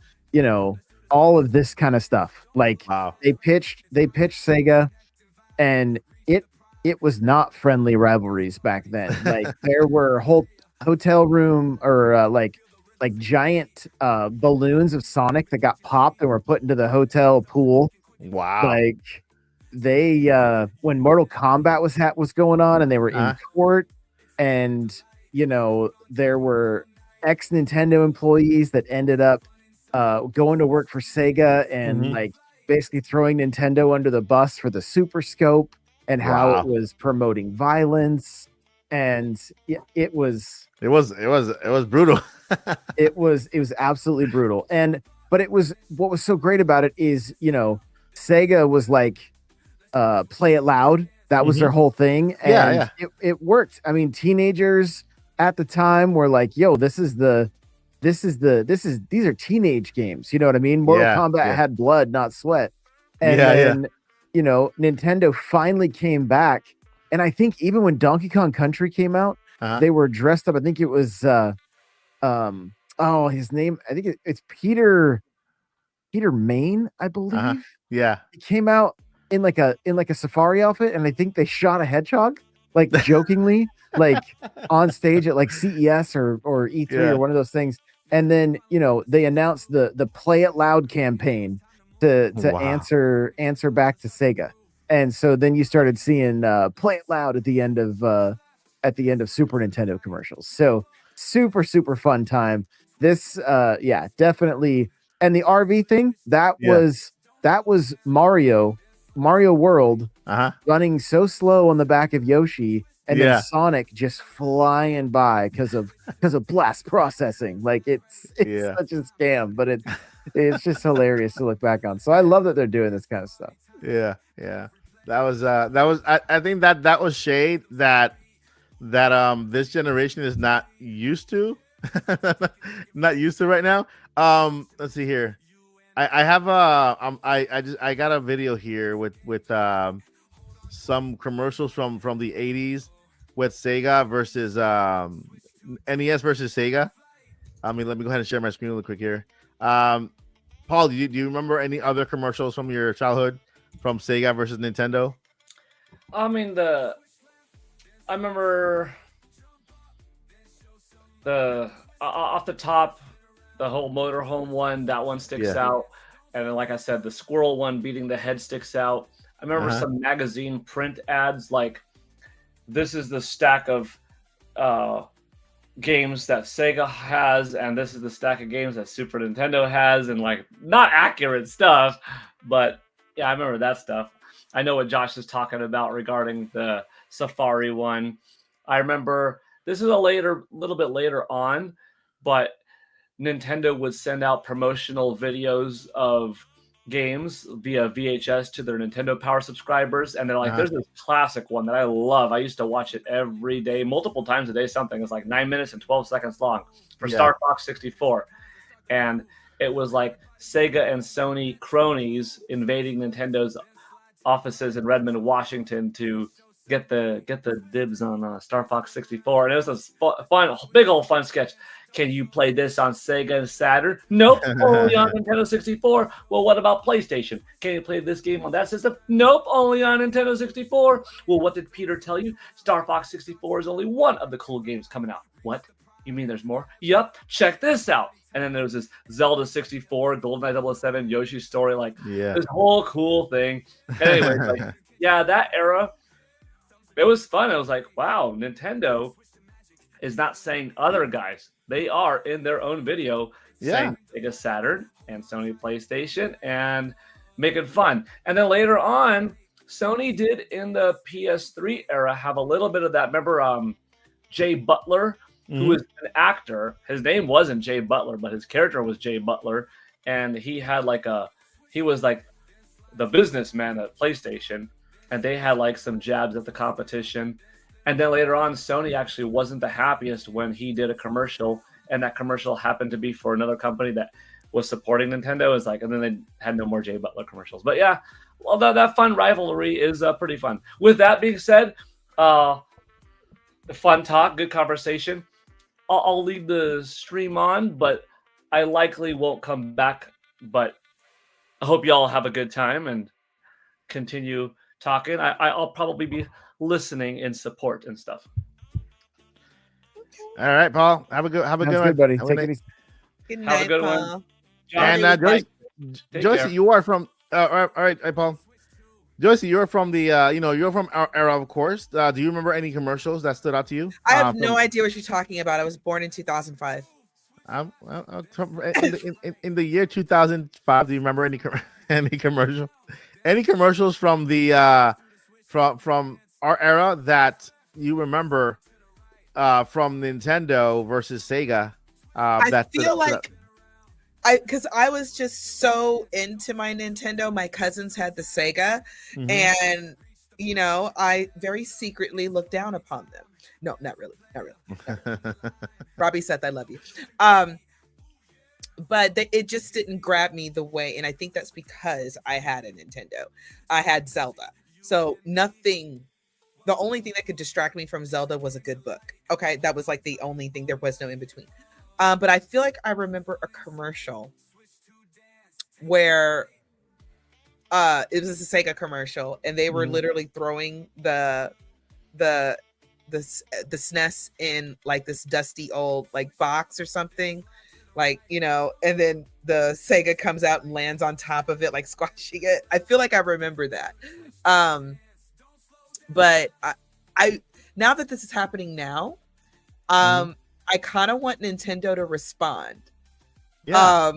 all of this kind of stuff. Like they pitched Sega, and it was not friendly rivalries back then. Like there were whole hotel room or like giant balloons of Sonic that got popped and were put into the hotel pool. Wow. Like they when Mortal Kombat was going on and they were in court, and there were ex-Nintendo employees that ended up going to work for Sega and like basically throwing Nintendo under the bus for the Super Scope and how it was promoting violence. And it was brutal. it was absolutely brutal. But what was so great about it is, Sega was like, play it loud. That was their whole thing. And it worked. I mean, teenagers at the time were like, yo, these are teenage games. You know what I mean? Mortal Kombat had blood, not sweat. And then, Nintendo finally came back. And I think even when Donkey Kong Country came out, they were dressed up. I think it was his name. I think it's Peter Main, I believe. Yeah. He came out in like a safari outfit, and I think they shot a hedgehog, like jokingly, like on stage at like CES or E3 or one of those things. And then, they announced the Play It Loud campaign to answer back to Sega. And so then you started seeing Play It Loud at the end of Super Nintendo commercials. So super, super fun time. This, definitely. And the RV thing, that was Mario World running so slow on the back of Yoshi, and then Sonic just flying by because of blast processing. Like it's such a scam, but it's just hilarious to look back on. So I love that they're doing this kind of stuff. Yeah. That was I think that was shade that this generation is not used to. Not used to right now. Let's see here. I have I got a video here with some commercials from the 80s with Sega versus NES versus Sega. Let me go ahead and share my screen real quick here. Paul, do you remember any other commercials from your childhood from Sega versus Nintendo? I mean, I remember off the top, the whole motorhome one, that one sticks out. And then, like I said, the squirrel one beating the head sticks out. I remember some magazine print ads like, this is the stack of games that Sega has, and this is the stack of games that Super Nintendo has, and like not accurate stuff, but yeah, I remember that stuff. I know what Josh is talking about regarding the Safari one. I remember this is a little bit later on, but Nintendo would send out promotional videos of games via VHS to their Nintendo Power subscribers, and they're like, there's this classic one that I love. I used to watch it every day, multiple times a day. Something it's like 9 minutes and 12 seconds long for Star Fox 64, and it was like Sega and Sony cronies invading Nintendo's offices in Redmond, Washington, to get the dibs on Star Fox 64, and it was a fun, big old fun sketch. Can you play this on Sega and Saturn? Nope, only on Nintendo 64. Well, what about PlayStation? Can you play this game on that system? Nope, only on Nintendo 64. Well, what did Peter tell you? Star Fox 64 is only one of the cool games coming out. What? You mean there's more? Yup, check this out. And then there was this Zelda 64, GoldenEye 007, Yoshi's Story, like this whole cool thing. Anyway, like, yeah, that era, it was fun. I was like, wow, Nintendo is not saying other guys. They are in their own video saying Sega Saturn and Sony PlayStation and making fun. And then later on, Sony did in the PS3 era have a little bit of that. Remember Jay Butler, who was an actor. His name wasn't Jay Butler, but his character was Jay Butler. And he had he was like the businessman at PlayStation. And they had like some jabs at the competition. And then later on, Sony actually wasn't the happiest when he did a commercial, and that commercial happened to be for another company that was supporting Nintendo. Is like, and then they had no more Jay Butler commercials. But yeah, well, that fun rivalry is pretty fun. With that being said, fun talk, good conversation. I'll leave the stream on, but I likely won't come back. But I hope y'all have a good time and continue talking. I'll probably be listening in support and stuff. All right, Paul. Have a good one, buddy. Take it easy. Good night, Have a good Paul. one. And Joyce, care. you are from. All right, Paul. Joyce, you're from the. You're from our era, of course. Do you remember any commercials that stood out to you? I have no idea what you're talking about. I was born in 2005. In the year 2005, do you remember any commercial? Any commercials from the from our era that you remember from Nintendo versus Sega? I feel like because I was just so into my Nintendo. My cousins had the Sega, and I very secretly looked down upon them. No, not really. Robbie Seth, I love you. But it just didn't grab me the way, and I think that's because I had a Nintendo. I had Zelda, so nothing. The only thing that could distract me from Zelda was a good book. Okay, that was like the only thing. There was no in between. But I feel like I remember a commercial where it was a Sega commercial, and they were literally throwing the SNES in like this dusty old like box or something, like and then the Sega comes out and lands on top of it, like squashing it. I feel like I remember that. But I now that this is happening now, I kind of want Nintendo to respond. Yeah.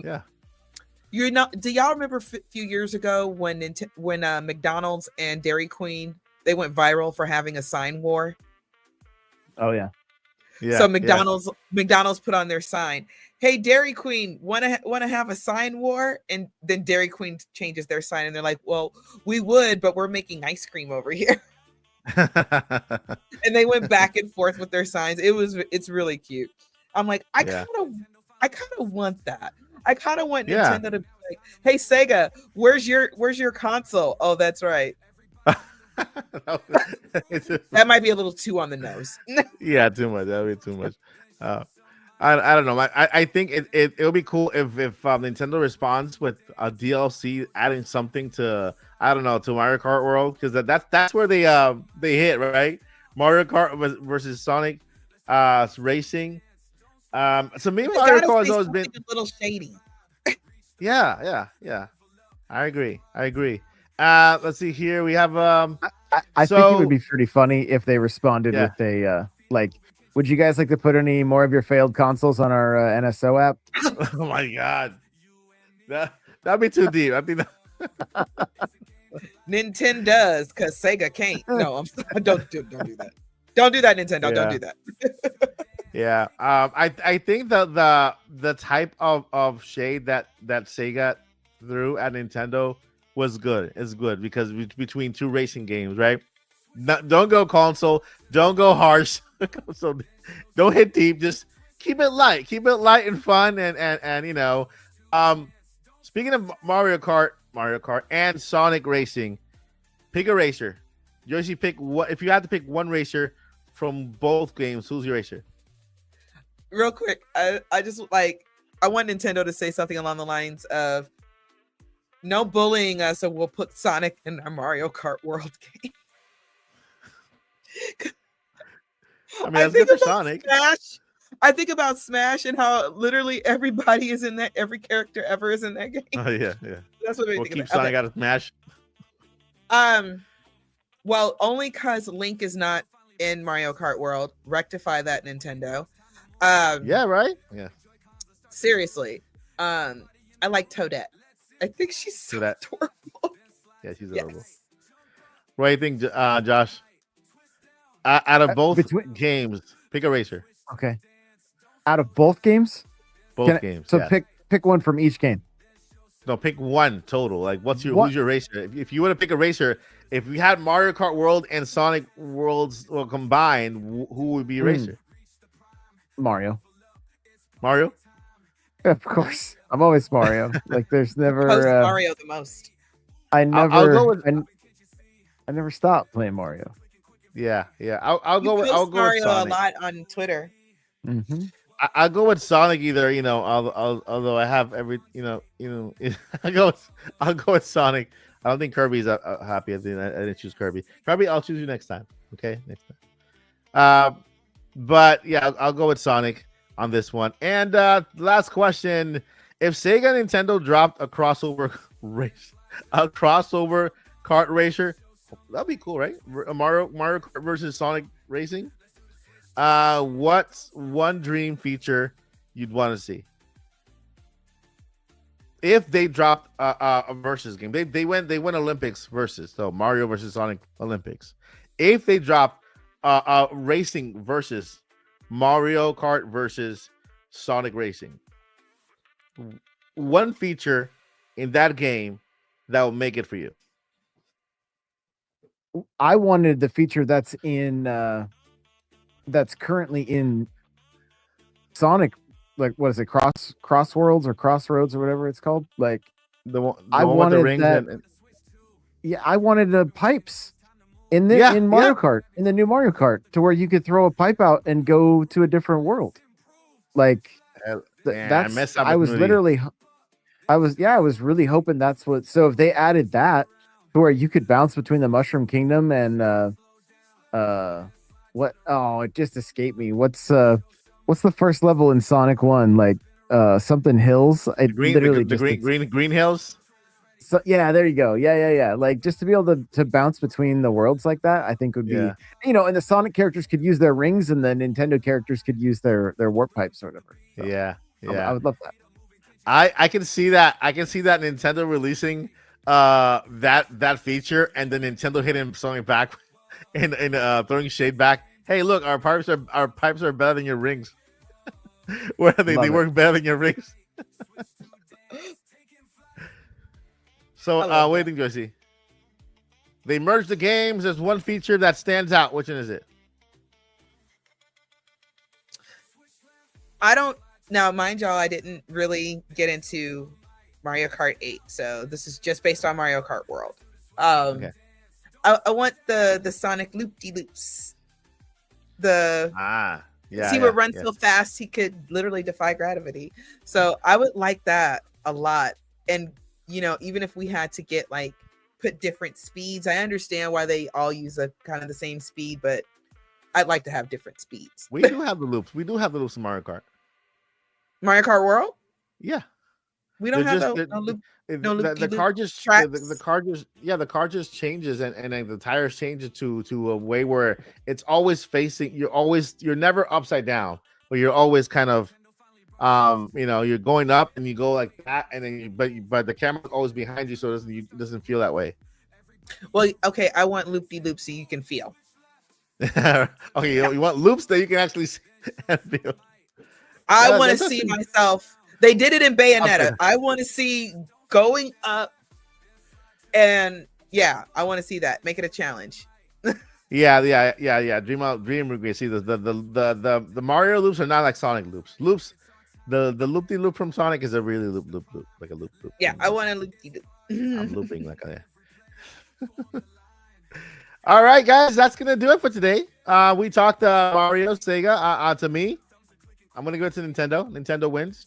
Do y'all remember a few years ago when McDonald's and Dairy Queen, they went viral for having a sign war? Oh yeah. Yeah. So McDonald's put on their sign, "Hey Dairy Queen, want to have a sign war?" And then Dairy Queen changes their sign, and they're like, "Well, we would, but we're making ice cream over here." And they went back and forth with their signs. It's really cute. I'm like, I kind of want that. I kind of want Nintendo to be like, "Hey Sega, where's your console?" Oh, that's right. That might be a little too on the nose. Yeah, too much. That would be too much. I don't know. I think it'll be cool if Nintendo responds with a DLC adding something to to Mario Kart World, because that's where they hit, right? Mario Kart versus Sonic racing. So me, Mario Kart has always been a little shady. Yeah. I agree. Let's see here. We have I think it would be pretty funny if they responded with a like, would you guys like to put any more of your failed consoles on our NSO app? Oh my god, that'd be too deep. I think Nintendo does, because Sega can't. No, don't do that. Don't do that, Nintendo. Yeah. Don't do that. Yeah. I think the type of shade that Sega through at Nintendo was good. It's good because between two racing games, right? Don't go console, don't go harsh, so don't hit deep. Just keep it light and fun, and you know. Speaking of Mario Kart and Sonic Racing, pick a racer. Yoshi, pick what if you had to pick one racer from both games? Who's your racer? Real quick, I just I want Nintendo to say something along the lines of no bullying us, so we'll put Sonic in our Mario Kart World game. I mean, that's good for Sonic. Smash. I think about Smash and how literally everybody is in that. Every character ever is in that game. Oh yeah. That's what I We'll think keep about. Sonic out of Smash. Well, only because Link is not in Mario Kart World. Rectify that, Nintendo. Yeah, right. Yeah. Seriously, I like Toadette. I think she's so Toadette. adorable. Yeah, she's adorable. Yes. What do you think, Josh? Out of both between- games, pick a racer. Okay. Out of both games? Both games. So yeah. pick one from each game. No, pick one total. Like, who's your racer? If you want to pick a racer, if we had Mario Kart World and Sonic Worlds combined, who would be your racer? Mario. Mario? Of course. I'm always Mario. Like, there's never Post Mario the most. I I'll go with. I never stopped playing Mario. Yeah. I'll go with Mario Sonic. a lot on Twitter. Mm-hmm. I'll go with Sonic either. You know, although I have every. I'll go with Sonic. I don't think Kirby's happy. I didn't choose Kirby. Probably I'll choose you next time. Okay, next time. But yeah, I'll go with Sonic on this one. And last question: if Sega and Nintendo dropped a crossover race, a crossover kart racer, that'd be cool, right? Mario Kart versus Sonic Racing. What's one dream feature you'd want to see? If they dropped a versus game, they went Olympics versus, so Mario versus Sonic Olympics. If they drop racing versus Mario Kart versus Sonic Racing, one feature in that game that will make it for you. I wanted the feature that's in that's currently in Sonic, like what is it, Crossworlds or Crossroads or whatever it's called. Like The one I with wanted the rings that. Yeah, I wanted the pipes in Mario Kart, in the new Mario Kart, to where you could throw a pipe out and go to a different world. Like that's I was literally I was really hoping that's what. So if they added that to where you could bounce between the Mushroom Kingdom and what? Oh, it just escaped me. What's the first level in Sonic 1? Like something hills. The green hills. So yeah, there you go. Yeah. Like just to be able to bounce between the worlds like that, I think would be, and the Sonic characters could use their rings, and the Nintendo characters could use their warp pipes or whatever. So, Yeah. I would love that. I can see that. I can see that Nintendo releasing that feature, and then Nintendo hitting Sonic back and throwing shade back. Hey, look, our pipes are better than your rings. Where they work better than your rings. So what do you think, Josie? They merged the games. There's one feature that stands out. Which one is it? Now, mind y'all, I didn't really get into Mario Kart 8, so this is just based on Mario Kart World. Okay. I want the Sonic loop-de-loops. He would run so fast he could literally defy gravity. So I would like that a lot. And even if we had to get put different speeds, I understand why they all use a kind of the same speed, but I'd like to have different speeds. We do have the loops. We do have the loops in Mario Kart. Mario Kart World? Yeah. We don't have a loop. The car just changes and the tires change it to a way where it's always facing. You're never upside down, but you're always kind of you're going up and you go like that, and then but the camera's always behind you, so it doesn't feel that way. Well, okay, I want loop-de-loop so you can feel. Okay, you want loops that you can actually see and feel. I want to see myself. They did it in Bayonetta. I want to see going up. And yeah, I want to see that. Make it a challenge. Yeah. Dream. We see the Mario loops are not like Sonic loops. The loop from Sonic is a really loop, like a loop. Yeah, I want to loop. I'm looping like a. All right, guys, that's gonna do it for today. We talked Mario, Sega. To me, I'm gonna give it to Nintendo. Nintendo wins.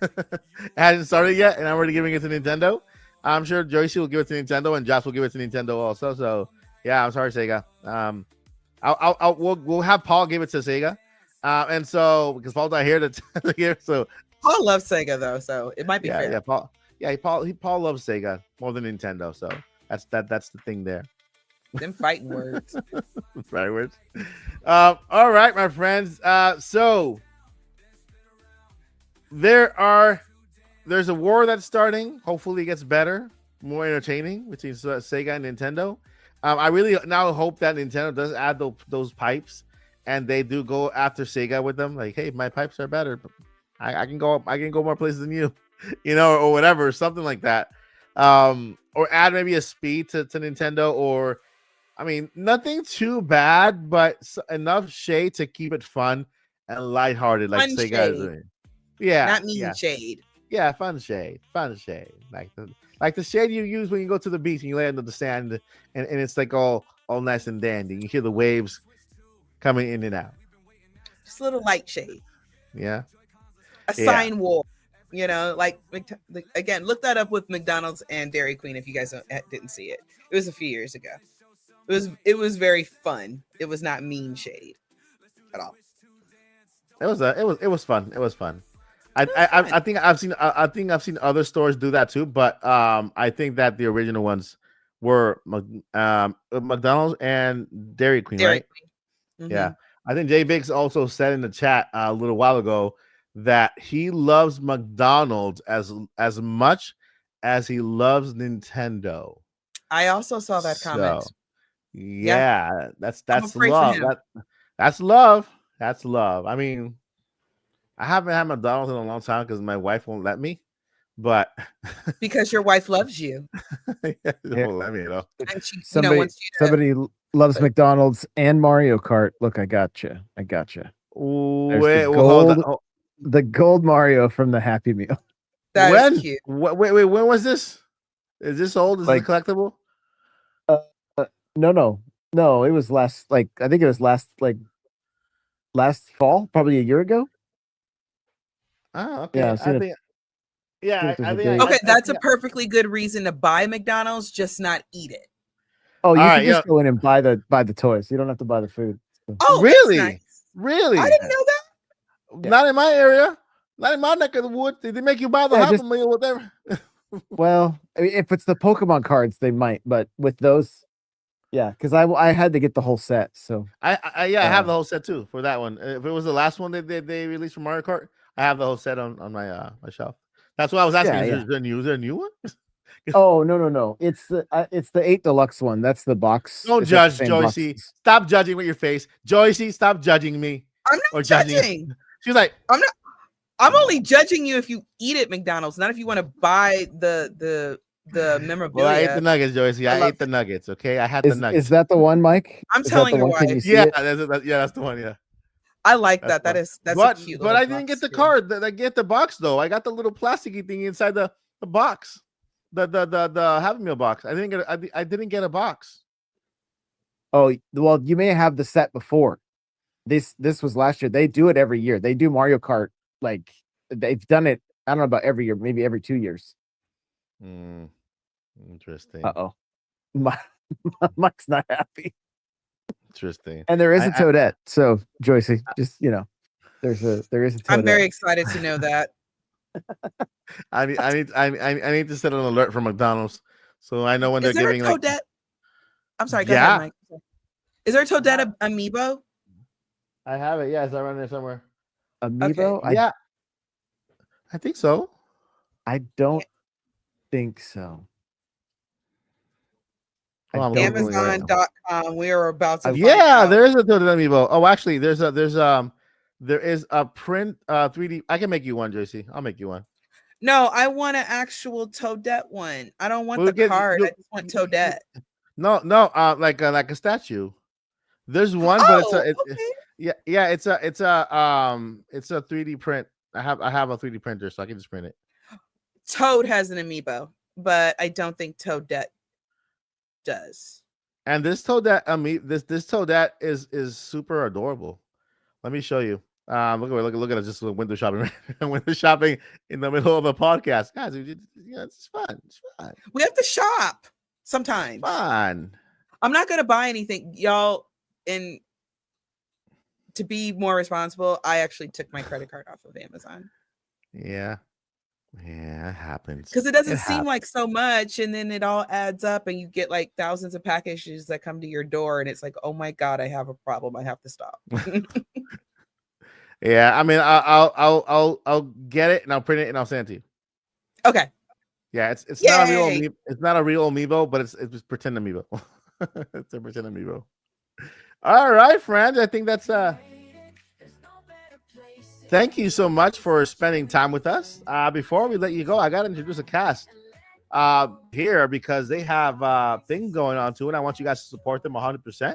It hasn't started yet, and I'm already giving it to Nintendo. I'm sure Joycey will give it to Nintendo, and Josh will give it to Nintendo also. So yeah, I'm sorry, Sega. We'll have Paul give it to Sega, and so because Paul's not here to give, so Paul loves Sega though, so it might be fair. Yeah, Paul. Yeah, Paul loves Sega more than Nintendo, so that's the thing there. Them fighting words. Fighting words. All right, my friends. So there's a war that's starting. Hopefully, it gets better, more entertaining between Sega and Nintendo. I really now hope that Nintendo does add those pipes, and they do go after Sega with them. Like, hey, my pipes are better. But I can go more places than you, or whatever, something like that. Or add maybe a speed to Nintendo, or I mean, nothing too bad, but enough shade to keep it fun and lighthearted, like Fun Sega is shade. doing. Yeah, Not mean shade. Yeah, fun shade, like the shade you use when you go to the beach and you lay under the sand, and it's like all nice and dandy. You hear the waves coming in and out. Just a little light shade. Yeah, A sign wall. Like again, look that up with McDonald's and Dairy Queen if you guys didn't see it. It was a few years ago. It was very fun. It was not mean shade at all. It was fun. It was fun. I think I've seen other stores do that too, but I think that the original ones were McDonald's and Dairy Queen, right? Queen. Mm-hmm. Yeah, I think Jay Biggs also said in the chat a little while ago that he loves McDonald's as much as he loves Nintendo. I also saw that comment. Yeah, that's love. That's love. That's love. I mean, I haven't had McDonald's in a long time because my wife won't let me. But because your wife loves you, won't let me, And she, somebody loves McDonald's and Mario Kart. Look, I gotcha. Wait, hold on. The gold Mario from the Happy Meal. That is cute. Wait, when was this? Is this old? Is it collectible? No. It was last fall, probably a year ago. Oh, okay. I think. Okay, that's a perfectly good reason to buy McDonald's, just not eat it. Oh, you can just go in and buy the toys. You don't have to buy the food. Oh, really? Nice. Really? I didn't know that. Yeah. Not in my area. Not in my neck of the woods. Did they make you buy the half a million, whatever? Well, I mean, if it's the Pokemon cards, they might. But with those, yeah, because I had to get the whole set. So I have the whole set too for that one. If it was the last one that they released from Mario Kart, I have the whole set on my shelf. That's why I was asking. Is there a new one? Oh no! It's the 8 Deluxe one. That's the box. Don't judge, Joycey. Stop judging with your face, Joycey. Stop judging me. I'm not judging. She's like, I'm not. I'm only judging you if you eat at McDonald's, not if you want to buy the memorabilia. Well, I ate the nuggets, Joycey. I ate the nuggets. Okay, I had the nuggets. Is that the one, Mike? I'm telling you why. Yeah, that's the one. Yeah. I like that. That's a cute. But I didn't get the card. I get the box though. I got the little plasticky thing inside the box. The Happy Meal box. I didn't get a box. Oh well, you may have the set before. This was last year. They do it every year. They do Mario Kart. Like they've done it. I don't know about every year, maybe every 2 years. Interesting. Mike's not happy. Interesting. And there is a Toadette. So Joycey, just there is a Toadette. I'm very excited to know that. I need to set an alert for McDonald's so I know when they're giving a Toadette? I'm sorry. Go ahead, Mike. Is there a Toadette amiibo? I have it. Yes, I run there somewhere. Amiibo? Okay. I think so. I don't think so. Amazon.com. We are about to. There is a Toadette amiibo. Oh, actually, there is a print 3D. I can make you one, JC. I'll make you one. No, I want an actual Toadette one. I don't want We'll the get card. you, I just want Toadette. no, like a statue. There's one, but Oh, okay. it's a 3D print. I have a 3D printer, so I can just print it. Toad has an amiibo, but I don't think Toadette does. And this Toadette, this Toadette is super adorable. Let me show you. Look at it, just window shopping, window shopping in the middle of a podcast, guys. It's fun. It's fun. We have to shop sometimes. Fun. I'm not gonna buy anything, y'all. And to be more responsible, I actually took my credit card off of Amazon. Yeah, it happens. Because it doesn't seem like so much, and then it all adds up, and you get like thousands of packages that come to your door, and it's like, oh my god, I have a problem. I have to stop. Yeah, I mean, I'll get it and I'll print it and I'll send it to you. Okay. Yeah, it's not a real it's not a real amiibo, but it's pretend amiibo. It's a pretend amiibo. All right, friends. I think that's thank you so much for spending time with us. Before we let you go, I gotta introduce a cast here because they have things going on too, and I want you guys to support them 100%.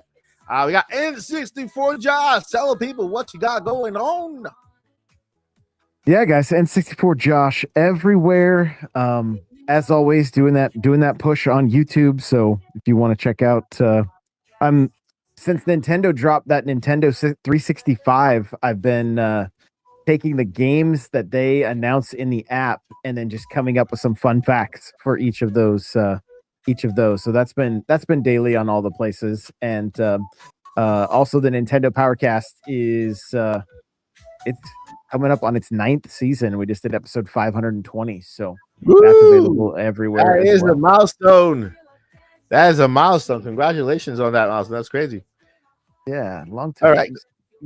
We got N64 Josh. Tell the people what you got going on. Yeah, guys, N64 Josh everywhere. As always, doing that push on YouTube. So if you want to check out, since Nintendo dropped that Nintendo 365, I've been taking the games that they announce in the app and then just coming up with some fun facts for each of those. So that's been daily on all the places, and also the Nintendo Powercast is it's coming up on its 9th season. We just did episode 520, so that's available everywhere. That is a milestone. That is a milestone. Congratulations on that milestone. That's crazy. Yeah, long time. All right,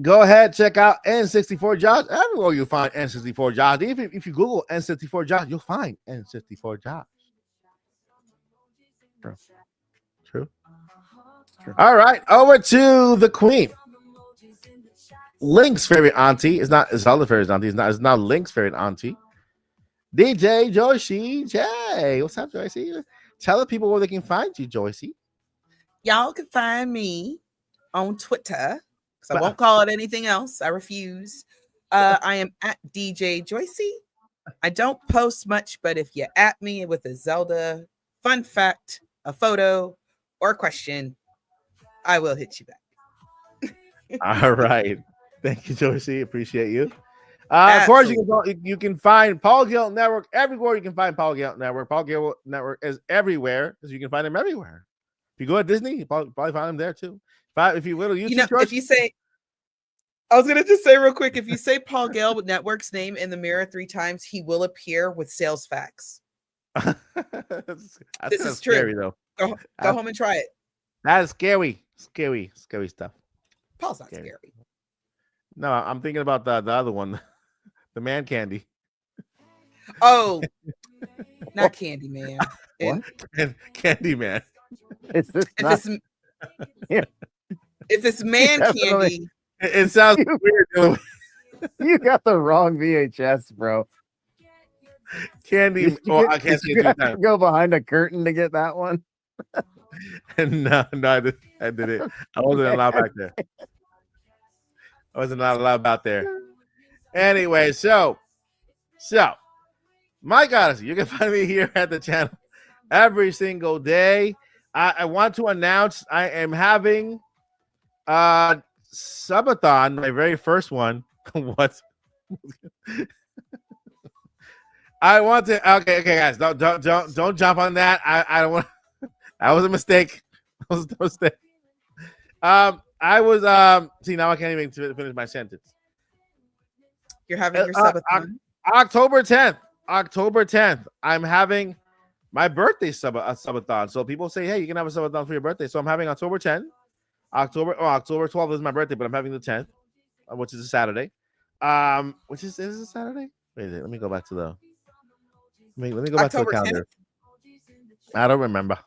go ahead, check out N64 Josh everywhere you find N64 Josh. Even if you Google N64 Josh, you'll find N64 Josh. True. All right, over to the Queen. Link's favorite auntie is not Zelda's favorite auntie. It's not Link's favorite auntie. DJ Joycey J. What's up, Joycey? Tell the people where they can find you, Joycey. Y'all can find me on Twitter because I won't call it anything else. I refuse. I am at DJ Joycey. I don't post much, but if you at me with a Zelda fun fact, a photo, or a question, I will hit you back. All right. Thank you, Joycey. Appreciate you. Of course, you can find Paul Gale Network everywhere. You can find Paul Gale Network. Paul Gale Network is everywhere because you can find him everywhere. If you go to Disney, you probably find him there too. If you little YouTube, if you say, I was gonna just say real quick, if you say Paul Gale Network's name in the mirror 3 times, he will appear with sales facts. This is scary, true. Though. Go home and try it. That is scary stuff. Paul's not scary. No, I'm thinking about the other one, the man candy. Oh, not Candy Man. What? Candy Man. If it's man candy, it sounds weird. You got the wrong VHS, bro. Candy. I can't see it. Go behind a curtain to get that one. No, I did it. I wasn't allowed back there. I wasn't allowed back there. Anyway, so Mike Odyssey, you can find me here at the channel every single day. I want to announce I am having subathon, my very first one. What? I want to. Okay, guys, don't jump on that. I don't want. That was a mistake. That was a mistake. I was see, now I can't even finish my sentence. You're having your subathon? October 10th. I'm having my birthday subathon. So people say, hey, you can have a subathon for your birthday. So I'm having October 10th. October 12th is my birthday, but I'm having the 10th, which is a Saturday. Which is it a Saturday? Wait, let me go back to the. Let me go back to the calendar. 10th? I don't remember.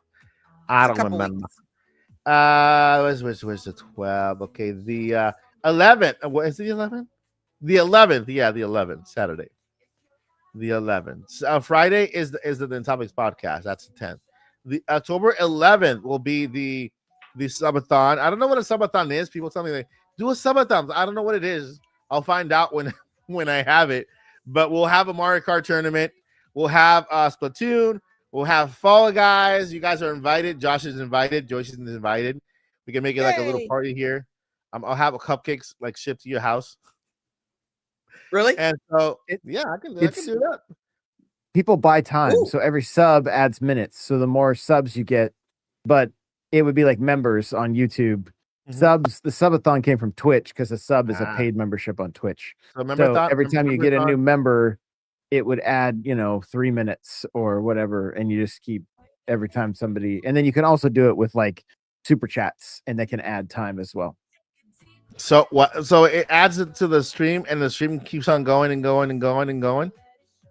Where's the 12? Okay, the 11th. What is the 11th? The 11th. Yeah, the 11th, Saturday. The 11th. Friday is the Nintopics podcast. That's the 10th. The October 11th will be the subathon. I don't know what a subathon is. People tell me they do a subathon. I don't know what it is. I'll find out when when I have it. But we'll have a Mario Kart tournament. We'll have Splatoon. We'll have Fall Guys. You guys are invited. Josh is invited. Joyce is invited. We can make it like a little party here. I'll have a cupcakes like shipped to your house. Really? And so yeah, I can do that. People buy time, Ooh. so every sub adds minutes. So the more subs you get, but it would be like members on YouTube. Subs, the subathon came from Twitch because a sub is a paid membership on Twitch. So every time you get a new member, it would add 3 minutes or whatever, and you just keep every time somebody. And then you can also do it with like super chats, and they can add time as well. So what? So it adds it to the stream, and the stream keeps on going and going and going and going.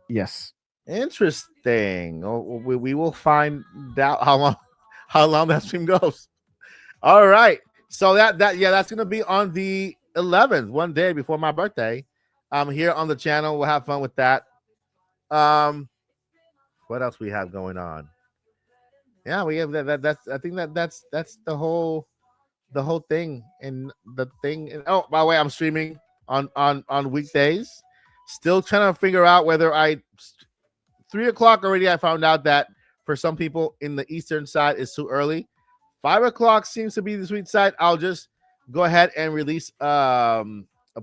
Yes. Interesting. We will find out how long that stream goes. All right. So that's gonna be on the 11th, one day before my birthday. Here on the channel. We'll have fun with that. What else we have going on? Yeah, we have that's I think that's the whole thing. And the thing. Oh, by the way, I'm streaming on weekdays. Still trying to figure out whether 3 o'clock already. I found out that for some people in the eastern side is too early. 5 o'clock seems to be the sweet side. I'll just go ahead and release a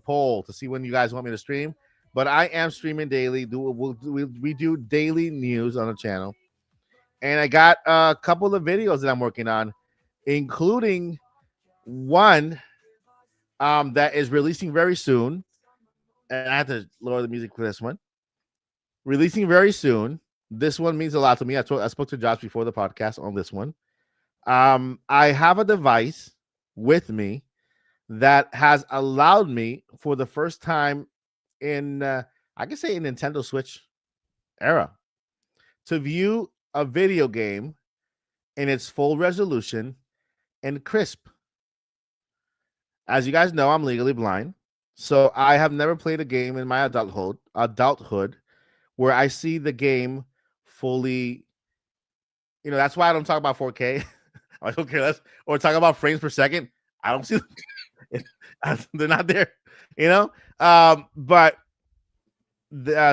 poll to see when you guys want me to stream. But I am streaming daily. We do daily news on the channel. And I got a couple of videos that I'm working on, including one that is releasing very soon. And I have to lower the music for this one. Releasing very soon. This one means a lot to me. I spoke to Josh before the podcast on this one. I have a device with me that has allowed me for the first time in I can say in Nintendo Switch era to view a video game in its full resolution and crisp. As you guys know, I'm legally blind, so I have never played a game in my adulthood where I see the game fully. That's why I don't talk about 4K. I don't care less, or talk about frames per second. I don't see them. They're not there, But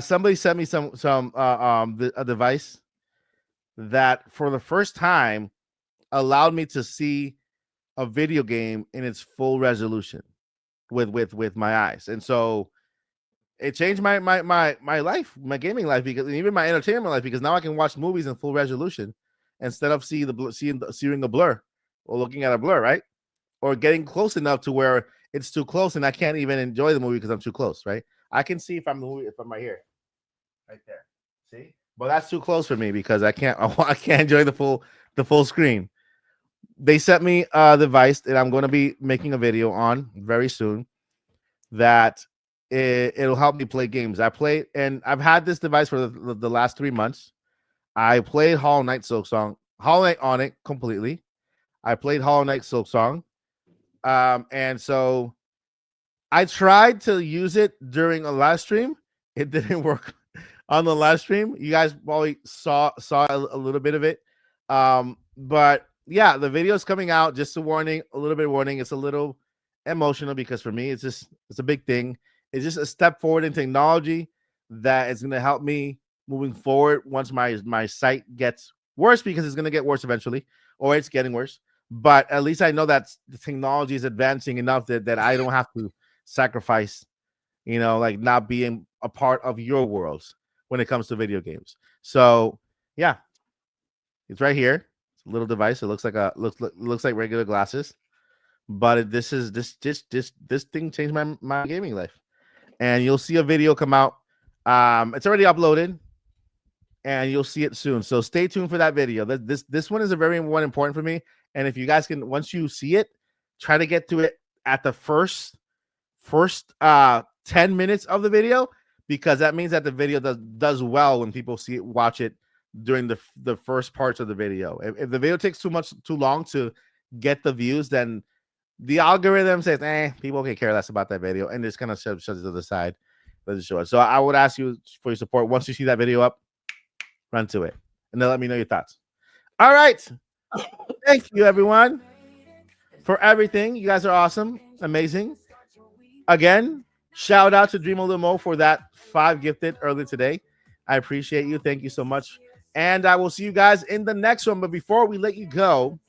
somebody sent me a device that for the first time allowed me to see a video game in its full resolution with my eyes, and so it changed my life, my gaming life, because even my entertainment life, because now I can watch movies in full resolution instead of seeing a blur or looking at a blur, right? Or getting close enough to where it's too close and I can't even enjoy the movie because I'm too close, right? I can see if I'm right here, right there. See, but that's too close for me because I can't enjoy the full screen. They sent me a device that I'm going to be making a video on very soon. That it'll help me play games. And I've had this device for the last 3 months. I played Hollow Knight on it completely. I played Hollow Knight Silksong. And so I tried to use it during a live stream. It didn't work on the live stream. You guys probably saw a little bit of it. But yeah, the video is coming out. Just a little bit of warning. It's a little emotional because for me, it's a big thing. It's just a step forward in technology that is going to help me moving forward once my sight gets worse, because it's going to get worse eventually, or it's getting worse. But at least I know that the technology is advancing enough that I don't have to sacrifice, like not being a part of your worlds when it comes to video games. So yeah, it's right here. It's a little device. It looks like regular glasses, but this thing changed my gaming life. And you'll see a video come out. It's already uploaded, and you'll see it soon. So stay tuned for that video. This one is a very important for me. And if you guys can, once you see it, try to get to it at the first 10 minutes of the video, because that means that the video does well when people watch it during the first parts of the video. If the video takes too long to get the views, then the algorithm says, people can care less about that video, and just kind of shoves it to the side. doesn't show us. So I would ask you for your support. Once you see that video up, run to it and then let me know your thoughts. All right. Thank you, everyone, for everything. You guys are awesome. Amazing. Again, shout out to Dream a Little Mo for that 5 gifted earlier today. I appreciate you. Thank you so much. And I will see you guys in the next one. But before we let you go,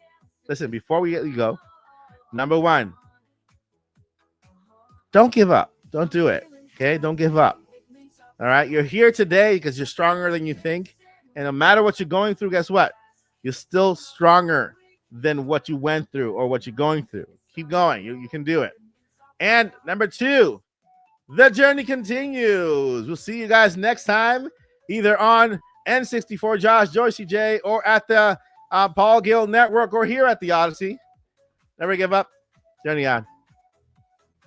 listen, before we let you go, number 1, don't give up. Don't do it. Okay? Don't give up. All right? You're here today because you're stronger than you think. And no matter what you're going through, guess what? You're still stronger than what you went through or what you're going through. Keep going. You can do it. And number 2, the journey continues. We'll see you guys next time, either on N64 Josh, Joycey J, or at the Paul Gill Network, or here at the Odyssey. Never give up. Journey on.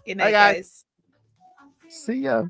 Good night, Bye, guys. guys. See ya.